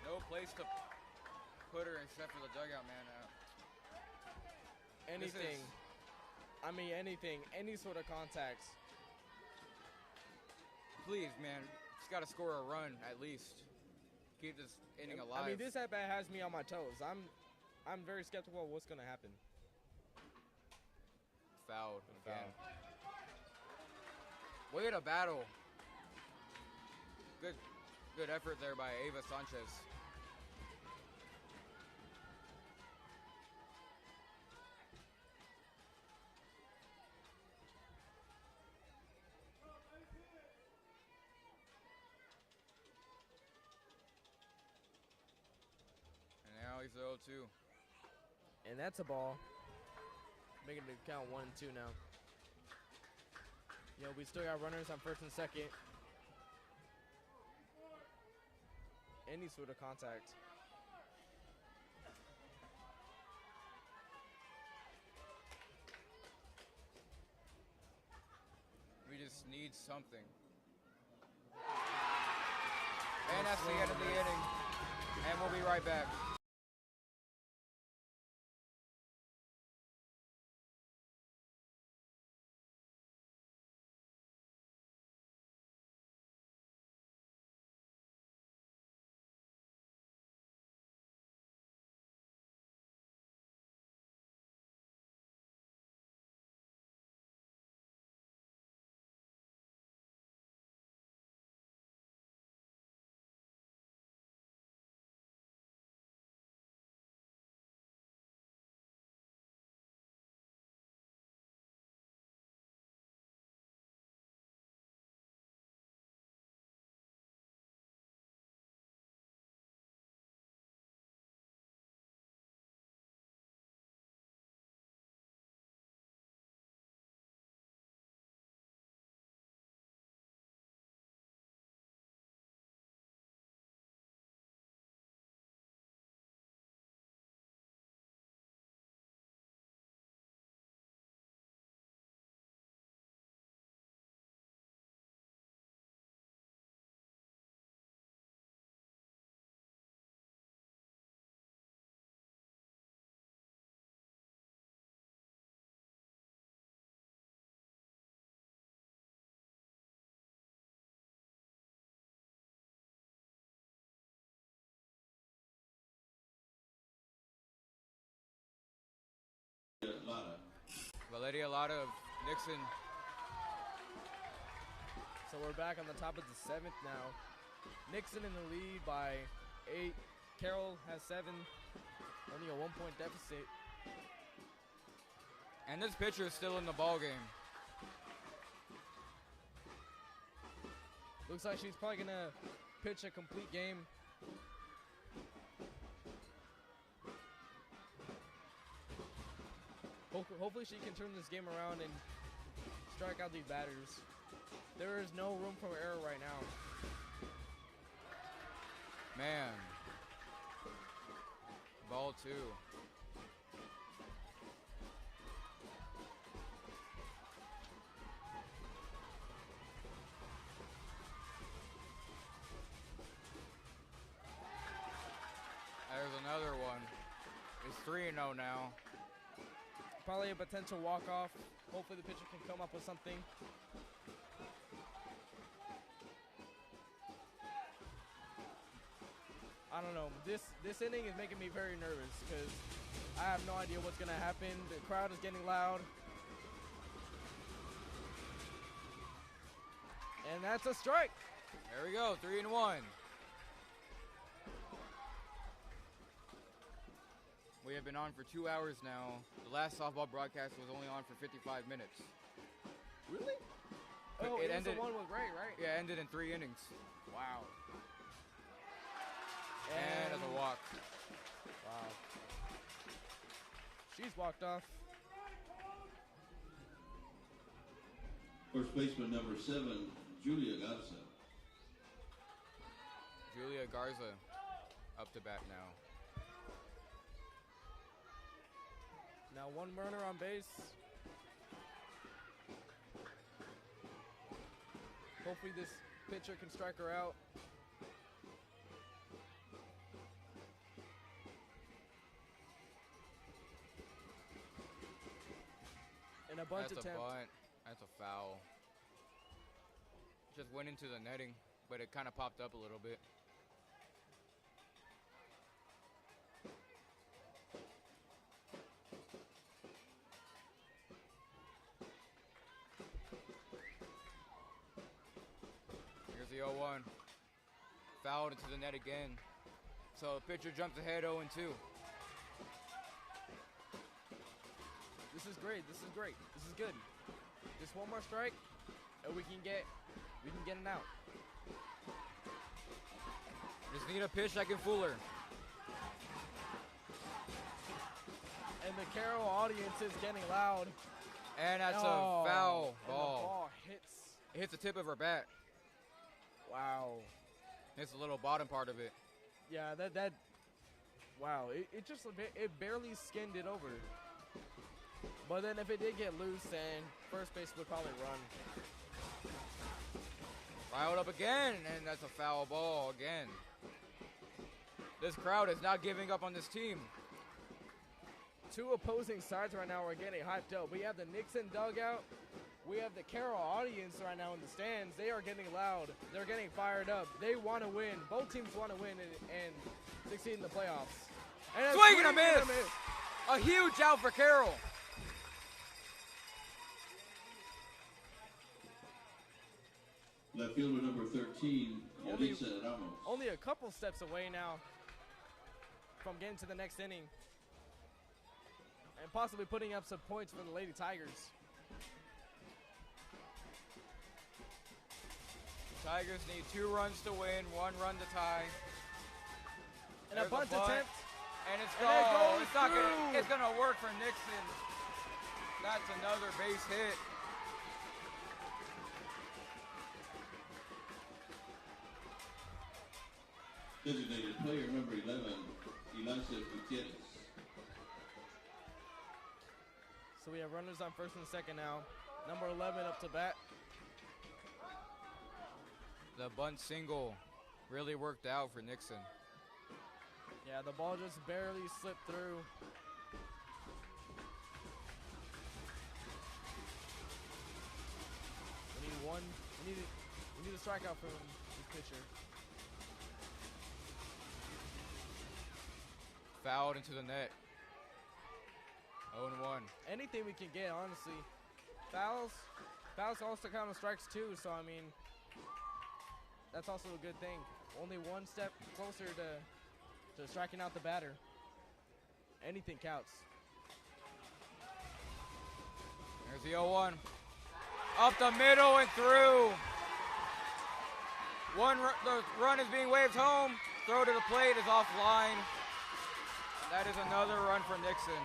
No place to put her except for the dugout, man. Anything. I mean, anything. Any sort of contacts. Please, man. Just got to score a run at least. Keep this inning alive. I mean, this at-bat has me on my toes. I'm very skeptical of what's going to happen. Fouled again. Way to battle. Good effort there by Ava Sanchez. And now he's 0-2. And that's a ball. Making it count 1-2 now. You know, we still got runners on first and second. Any sort of contact. We just need something. And that's the end of the inning. And we'll be right back. Valeria Lotta of Nixon. So we're back on the top of the seventh now. Nixon in the lead by 8. Carroll has 7. Only a 1-point deficit. And this pitcher is still in the ball game. Looks like she's probably going to pitch a complete game. Hopefully she can turn this game around and strike out these batters. There is no room for error right now. Man. Ball 2. There's another one. It's 3-0 now. Probably a potential walk-off. Hopefully the pitcher can come up with something. I don't know. This inning is making me very nervous because I have no idea what's going to happen. The crowd is getting loud. And that's a strike. There we go, 3-1. We have been on for 2 hours now. The last softball broadcast was only on for 55 minutes. Really? Oh, it ended. The one with Ray, right? Yeah, ended in 3 innings. Wow. And as a walk. Wow. She's walked off. First baseman number 7, Julia Garza. Julia Garza up to bat now. Now one runner on base. Hopefully this pitcher can strike her out. And a bunt That's attempt. a bunt. That's a foul. Just went into the netting, but it kind of popped up a little bit. Here's the 0-1. Fouled into the net again. So the pitcher jumps ahead 0-2. This is great. This is great. This is good. Just one more strike, and we can get an out. Just need a pitch that can fool her. And the Carroll audience is getting loud. And that's a foul And the ball. ball hits. It hits the tip of her bat. Wow. Hits the little bottom part of it. Yeah, that. Wow. It just it barely skinned it over. But then if it did get loose, then first base would probably run. Riled up again, and that's a foul ball again. This crowd is not giving up on this team. Two opposing sides right now are getting hyped up. We have the Nixon dugout. We have the Carroll audience right now in the stands. They are getting loud. They're getting fired up. They want to win. Both teams want to win and succeed in the playoffs. And a Swing and a miss. A huge out for Carroll. Left fielder number 13, Yalitza Ramos. Only a couple steps away now from getting to the next inning and possibly putting up some points for the Lady Tigers. Tigers need 2 runs to win, 1 run to tie. And There's a bunt attempt. And it's And it goes it's not through. gonna, it's gonna work for Nixon. That's another base hit. Designated player number 11, Elisa Gutierrez. So we have runners on first and second now. Number 11 up to bat. The bunt single really worked out for Nixon. Yeah, the ball just barely slipped through. We need one. We need a strikeout from this pitcher. Fouled into the net. 0-1. Anything we can get, honestly. Fouls also count as strikes too. So I mean, that's also a good thing. Only one step closer to striking out the batter. Anything counts. There's the 0-1. Up the middle and through. The run is being waved home. Throw to the plate is offline. That is another run for Nixon.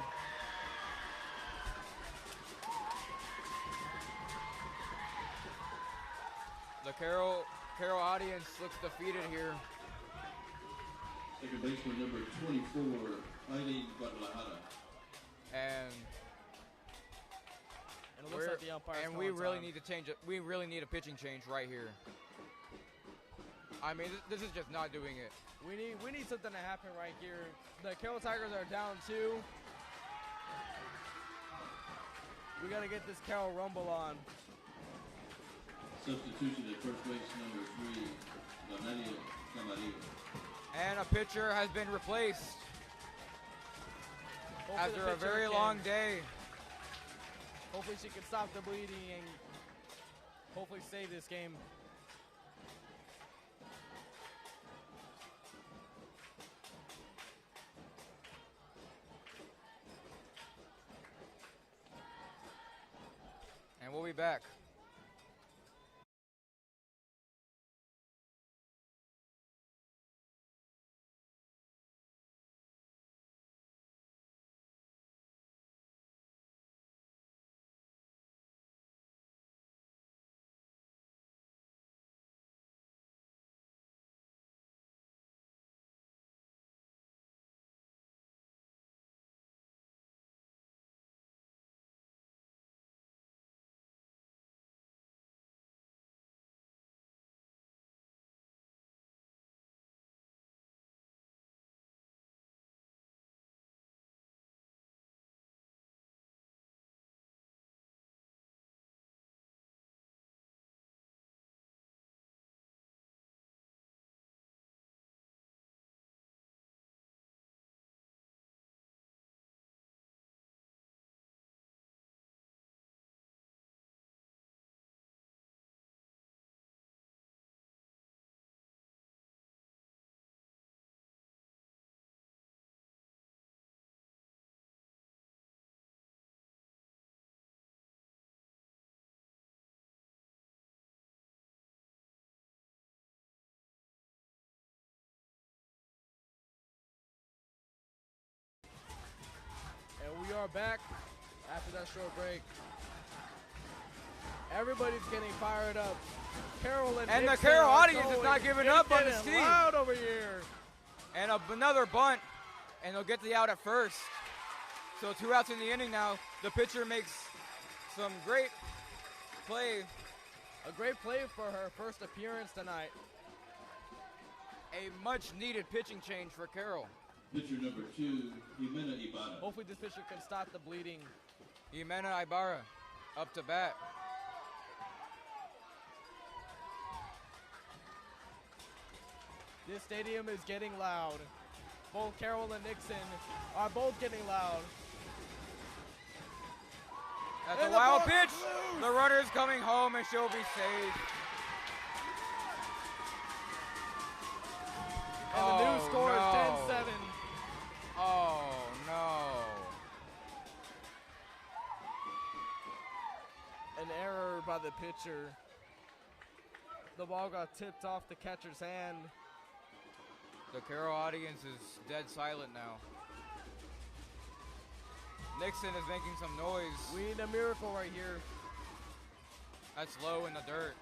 The Carroll audience looks defeated here. Second baseman number 24, Eileen Guadalajara. And And it looks like the umpire's we calling really time. need to change it. We really need a pitching change right here. I mean, this is just not doing it. We need something to happen right here. The Carroll Tigers are down 2. We got to get this Carroll Rumble on. Substitution at first base number 3, Valeria Camarillo. And a pitcher has been replaced Hopefully after the a pitcher very can- long day. Hopefully she can stop the bleeding and hopefully save this game. And we'll be back. are back after that short break. Everybody's getting fired up. Carroll and the Nixon Carroll are audience is going. not giving It's up on this getting team. loud over here. And another bunt, and they'll get the out at first. So 2 outs in the inning now. The pitcher makes some great play. A great play for her first appearance tonight. A much-needed pitching change for Carroll. Pitcher number 2, Jimena Ibarra. Hopefully this pitcher can stop the bleeding. Jimena Ibarra up to bat. This stadium is getting loud. Both Carroll and Nixon are both getting loud. That's a And the wild ball pitch. loose. The runner is coming home, and she'll be safe. And the new score no. is 10-7. Oh, no. An error by the pitcher. The ball got tipped off the catcher's hand. The Carroll audience is dead silent now. Nixon is making some noise. We need a miracle right here. That's low in the dirt.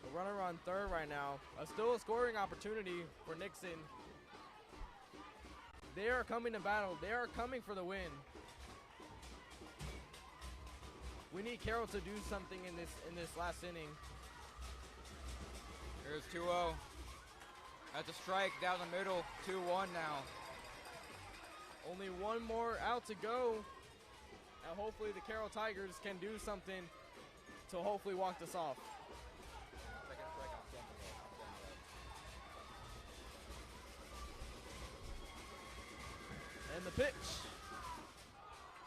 The runner on third right now. Still a scoring opportunity for Nixon. They are coming to battle. They are coming for the win. We need Carroll to do something in this last inning. Here's 2-0. That's a strike down the middle. 2-1 now. Only one more out to go. And hopefully the Carroll Tigers can do something to hopefully walk this off. And the pitch.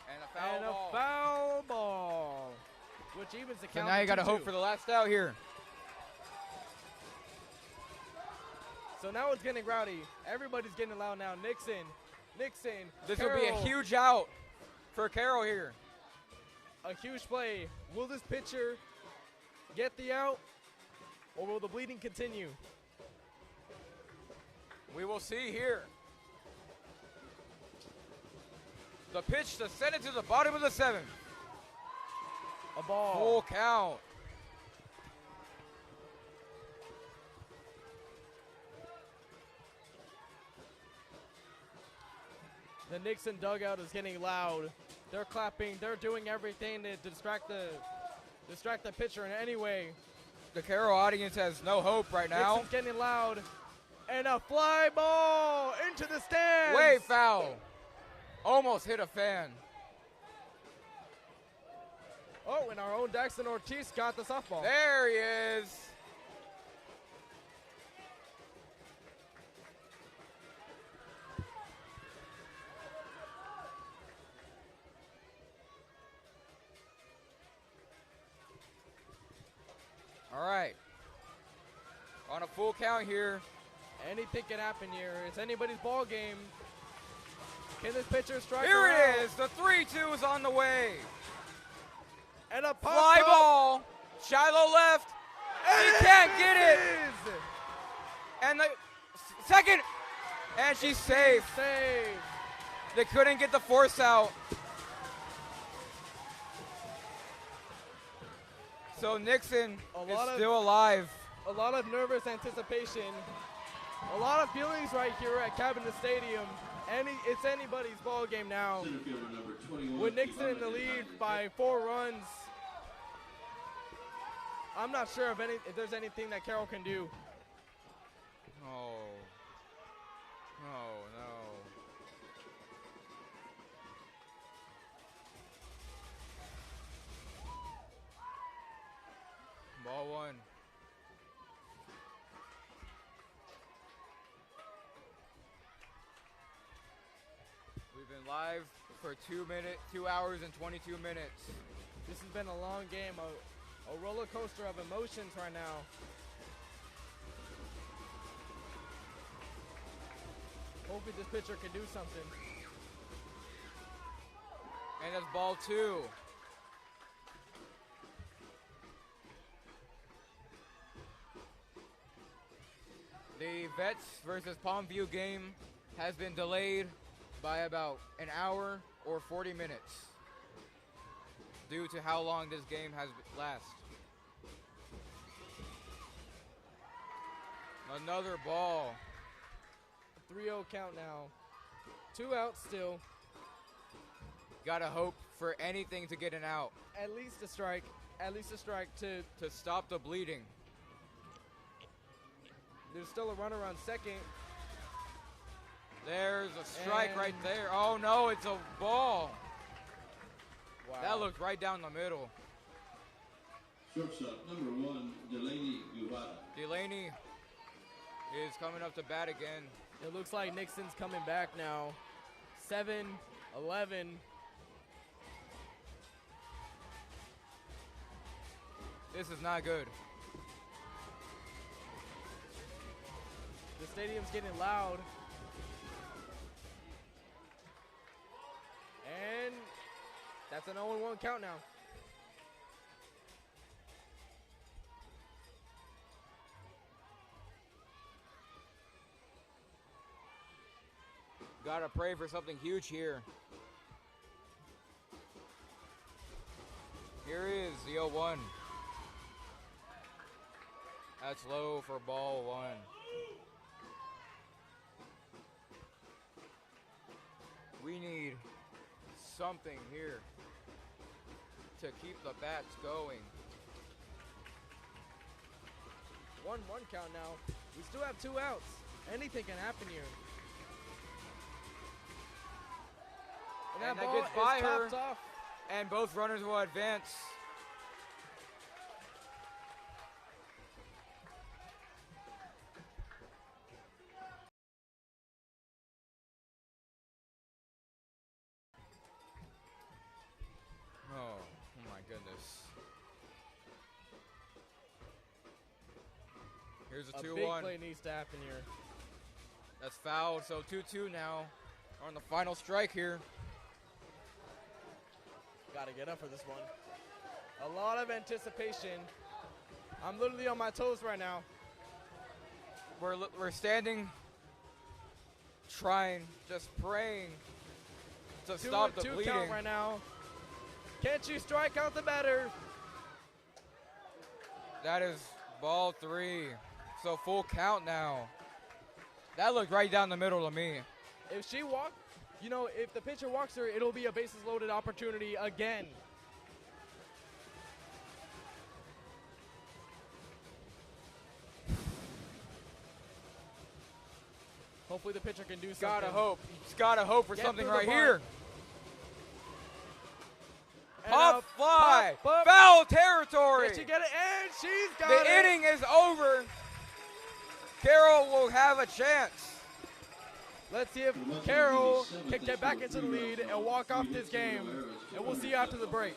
And a foul ball. Which evens the So count. now you to got to 2-2. hope for the last out here. So now it's getting rowdy. Everybody's getting loud now. Nixon. This will be a Carroll. huge out for Carroll here. A huge play. Will this pitcher get the out, or will the bleeding continue? We will see here. The pitch to send it to the bottom of the 7th. A ball. Full count. The Nixon dugout is getting loud. They're clapping. They're doing everything to distract the pitcher in any way. The Carroll audience has no hope right now. Nixon's getting loud. And a fly ball into the stands. Way foul. Almost hit a fan. Oh, and our own Daxton Ortiz got the softball. There he is. All right. On a full count here. Anything can happen here. It's anybody's ball game. Can this pitcher strike Here her it out? is. The 3-2 is on the way. And a pop Fly up. ball. Shiloh left. He can't get it. Is And the second. And she's safe. Save. They couldn't get the force out. So Nixon is still alive. A lot of nervous anticipation. A lot of feelings right here at Cabinet Stadium. It's anybody's ball game now. Center fielder number 21, With Nixon in the Ibarra lead is by 4 runs. I'm not sure if there's anything that Carroll can do. Oh. Oh, no. Ball 1. We've been live for 2 hours and 22 minutes. This has been a long game, a roller coaster of emotions right now. Hopefully this pitcher can do something. And that's ball 2. The Vets versus Palmview game has been delayed by about an hour or 40 minutes due to how long this game has lasted. Another ball. 3-0 count now. 2 outs still. Gotta hope for anything to get an out. At least a strike. At least a strike to stop the bleeding. There's still a runner on second. There's a strike right there. Oh no, it's a ball. Wow. That looked right down the middle. Shortstop number 1, Delaney Guevara. Delaney is coming up to bat again. It looks like Nixon's coming back now. 7-11. This is not good. The stadium's getting loud. And that's an 0-1 count now. Gotta pray for something huge here. Here is the 0-1. That's low for ball 1. We need something here to keep the bats going. 1-1 count now. We still have 2 outs. Anything can happen here. And that ball gets by is her, topped off. and both runners will advance. Oh my goodness. Here's a 2-1. A big play needs to happen here. That's fouled, so 2-2 now. On the final strike here. Got to get up for this one. A lot of anticipation. I'm literally on my toes right now. We're standing, trying, just praying to stop the 2-2 bleeding. count right now. Can't you strike out the batter? That is ball 3. So full count now. That looked right down the middle to me. If she walked, you know, if the pitcher walks her, it'll be a bases loaded opportunity again. Hopefully the pitcher can do something. Gotta hope. Just gotta hope for Get something through the right bunt. here. And Pop fly. pop. Foul territory. Did she get it? And she's got The it. inning is over. Carroll will have a chance. Let's see if Carroll can get back into the lead and walk off this game. And we'll see you after the break.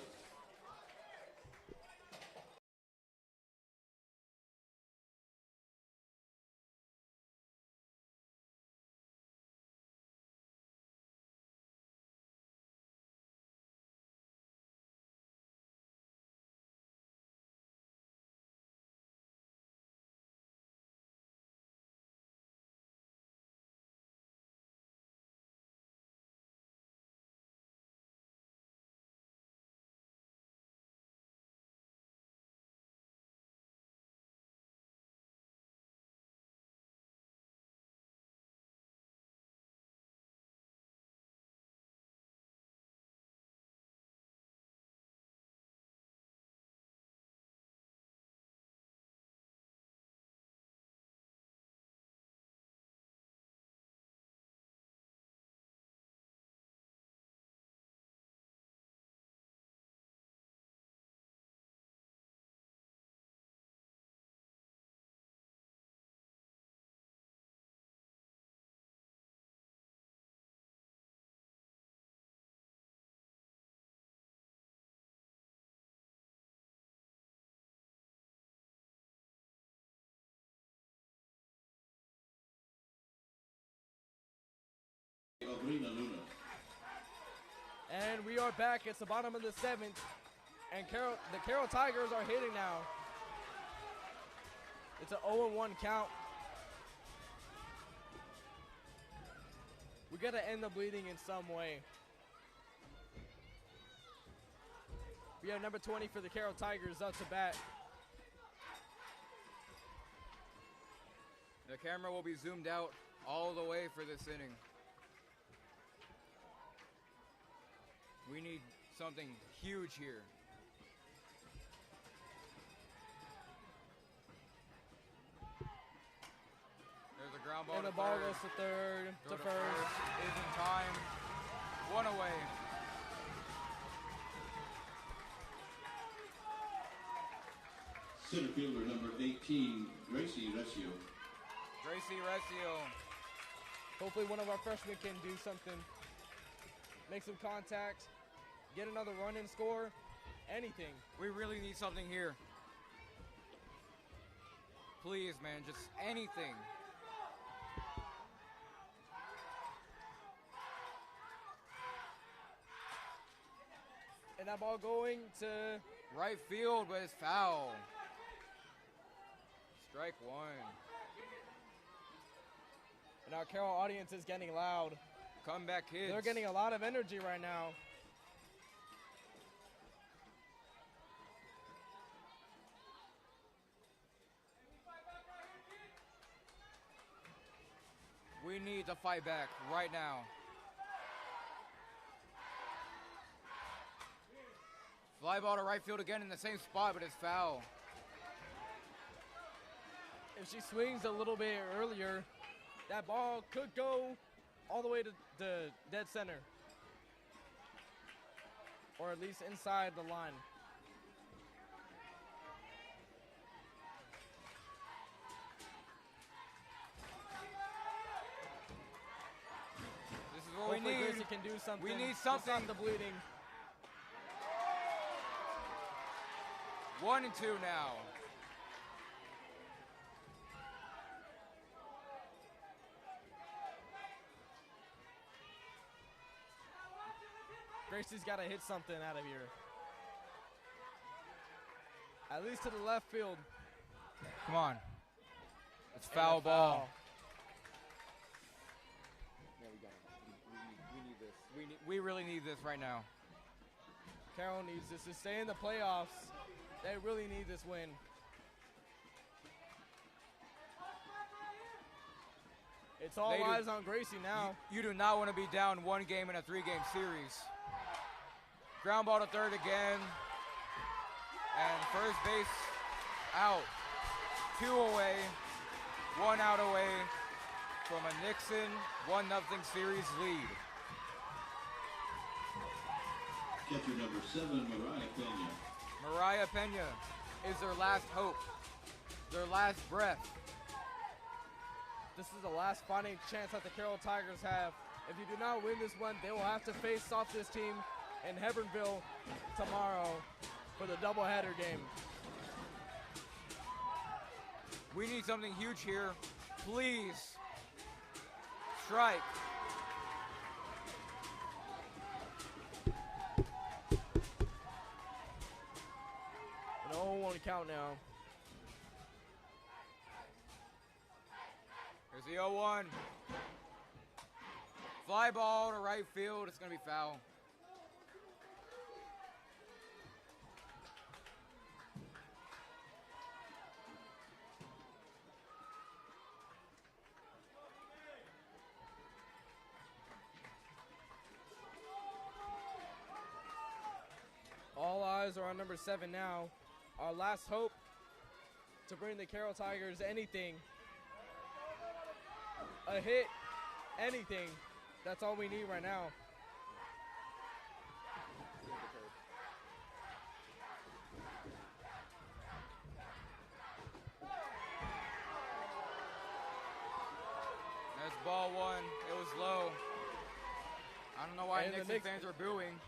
And we are back. It's the bottom of the 7th. And the Carroll Tigers are hitting now. It's an 0-1 count. We got to end the bleeding in some way. We have number 20 for the Carroll Tigers up to bat. The camera will be zoomed out all the way for this inning. We need something huge here. There's a ground ball And to the ball third. goes to third, Go to first. Is in time. One away. Center fielder number 18, Gracie Recio. Gracie Recio. Hopefully one of our freshmen can do something. Make some contact, get another run and score, anything. We really need something here. Please, man, just anything. And that ball going to Right field, but it's foul. Strike one. and our Carroll audience is getting loud. Comeback kids. They're getting a lot of energy right now. We need to fight back right now. Fly ball to right field again in the same spot, but it's foul. If she swings a little bit earlier, that ball could go all the way to the dead center. Or at least inside the line. This is what we Hopefully need. Gracie can do something. We need to something. stop the bleeding. 1 and 2 now. Gracie's got to hit something out of here. At least to the left field. Come on. It's And foul a ball. Yeah, we got it. We need this. We really need this right now. Carroll needs this to stay in the playoffs. They really need this win. It's all They do- eyes on Gracie now. You do not want to be down 1 game in a 3-game series. Ground ball to third again. And first base out. 2 away. 1 out away from a Nixon 1-0 series lead. Catcher number 7, Mariah Pena. Mariah Pena is their last hope, their last breath. This is the last fighting chance that the Carroll Tigers have. If you do not win this one, they will have to face off this team in Hebronville tomorrow for the doubleheader game. We need something huge here. Please. Strike. An 0-1 count now. Here's the 0-1. Fly ball to right field. It's going to be foul. All eyes are on number 7 now. Our last hope to bring the Carroll Tigers anything. A hit, anything. That's all we need right now. That's ball 1. It was low. I don't know why And the Nixon Knicks- fans are booing.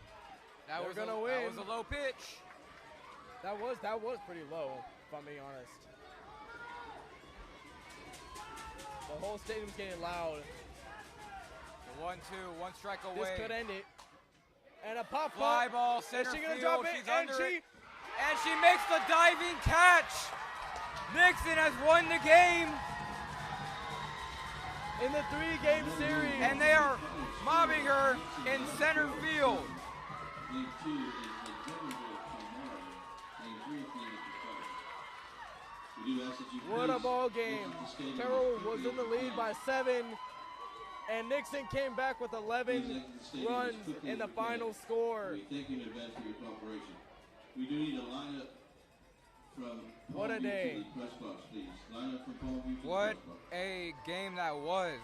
That They're was, gonna that win. was a low pitch. That was pretty low, if I'm being honest. The whole stadium's getting loud. The 1-2, 1 strike away. This could end it. And a pop Fly up. ball, Is center she gonna field. drop it? She's And under she it. And she makes the diving catch. Nixon has won the game. in the 3-game series. And they are mobbing her in center field. Lead 2 is the Hebronville do ask that you What a please ball exit game. the stadium Carroll as was quickly in the as you lead can. by 7, and Nixon came back with 11 Please exit the stadium runs as quickly in as the you can. final score. We thank you in advance for your cooperation. We do need a lineup from What a Palmview day. to the press box, please. Line up from Palmview to What the press box. a game that was.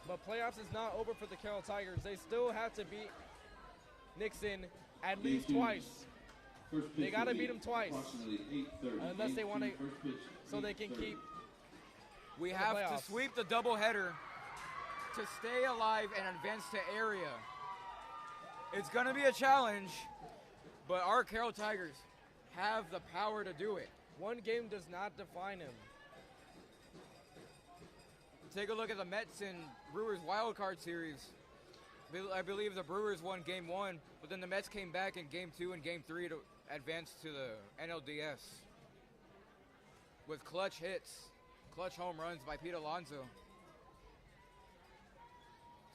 But playoffs is not over for the Carroll Tigers. They still have to beat Nixon at Game least two. twice. First They pitch gotta will be beat 'em twice. Approximately 8:30. Unless Game they two, wanna- first pitch, so they can 8:30. keep We the have to playoffs. sweep the doubleheader to stay alive and advance to area. It's going to be a challenge, but our Carroll Tigers have the power to do it. one game does not define him. Take a look at the Mets and Brewers wild card series. I believe the Brewers won game 1, but then the Mets came back in game 2 and game 3 to advance to the NLDS with clutch hits, clutch home runs by Pete Alonso.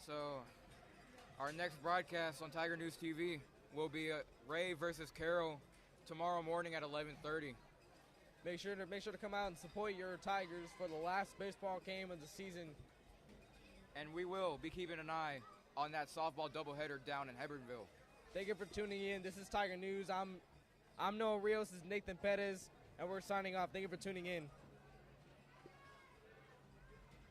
So our next broadcast on Tiger News TV will be Ray versus Carroll tomorrow morning at 11:30. Make sure to come out and support your Tigers for the last baseball game of the season. And we will be keeping an eye on that softball doubleheader down in Hebbronville. Thank you for tuning in. This is Tiger News. I'm Noah Rios. This is Nathan Perez, and we're signing off. Thank you for tuning in.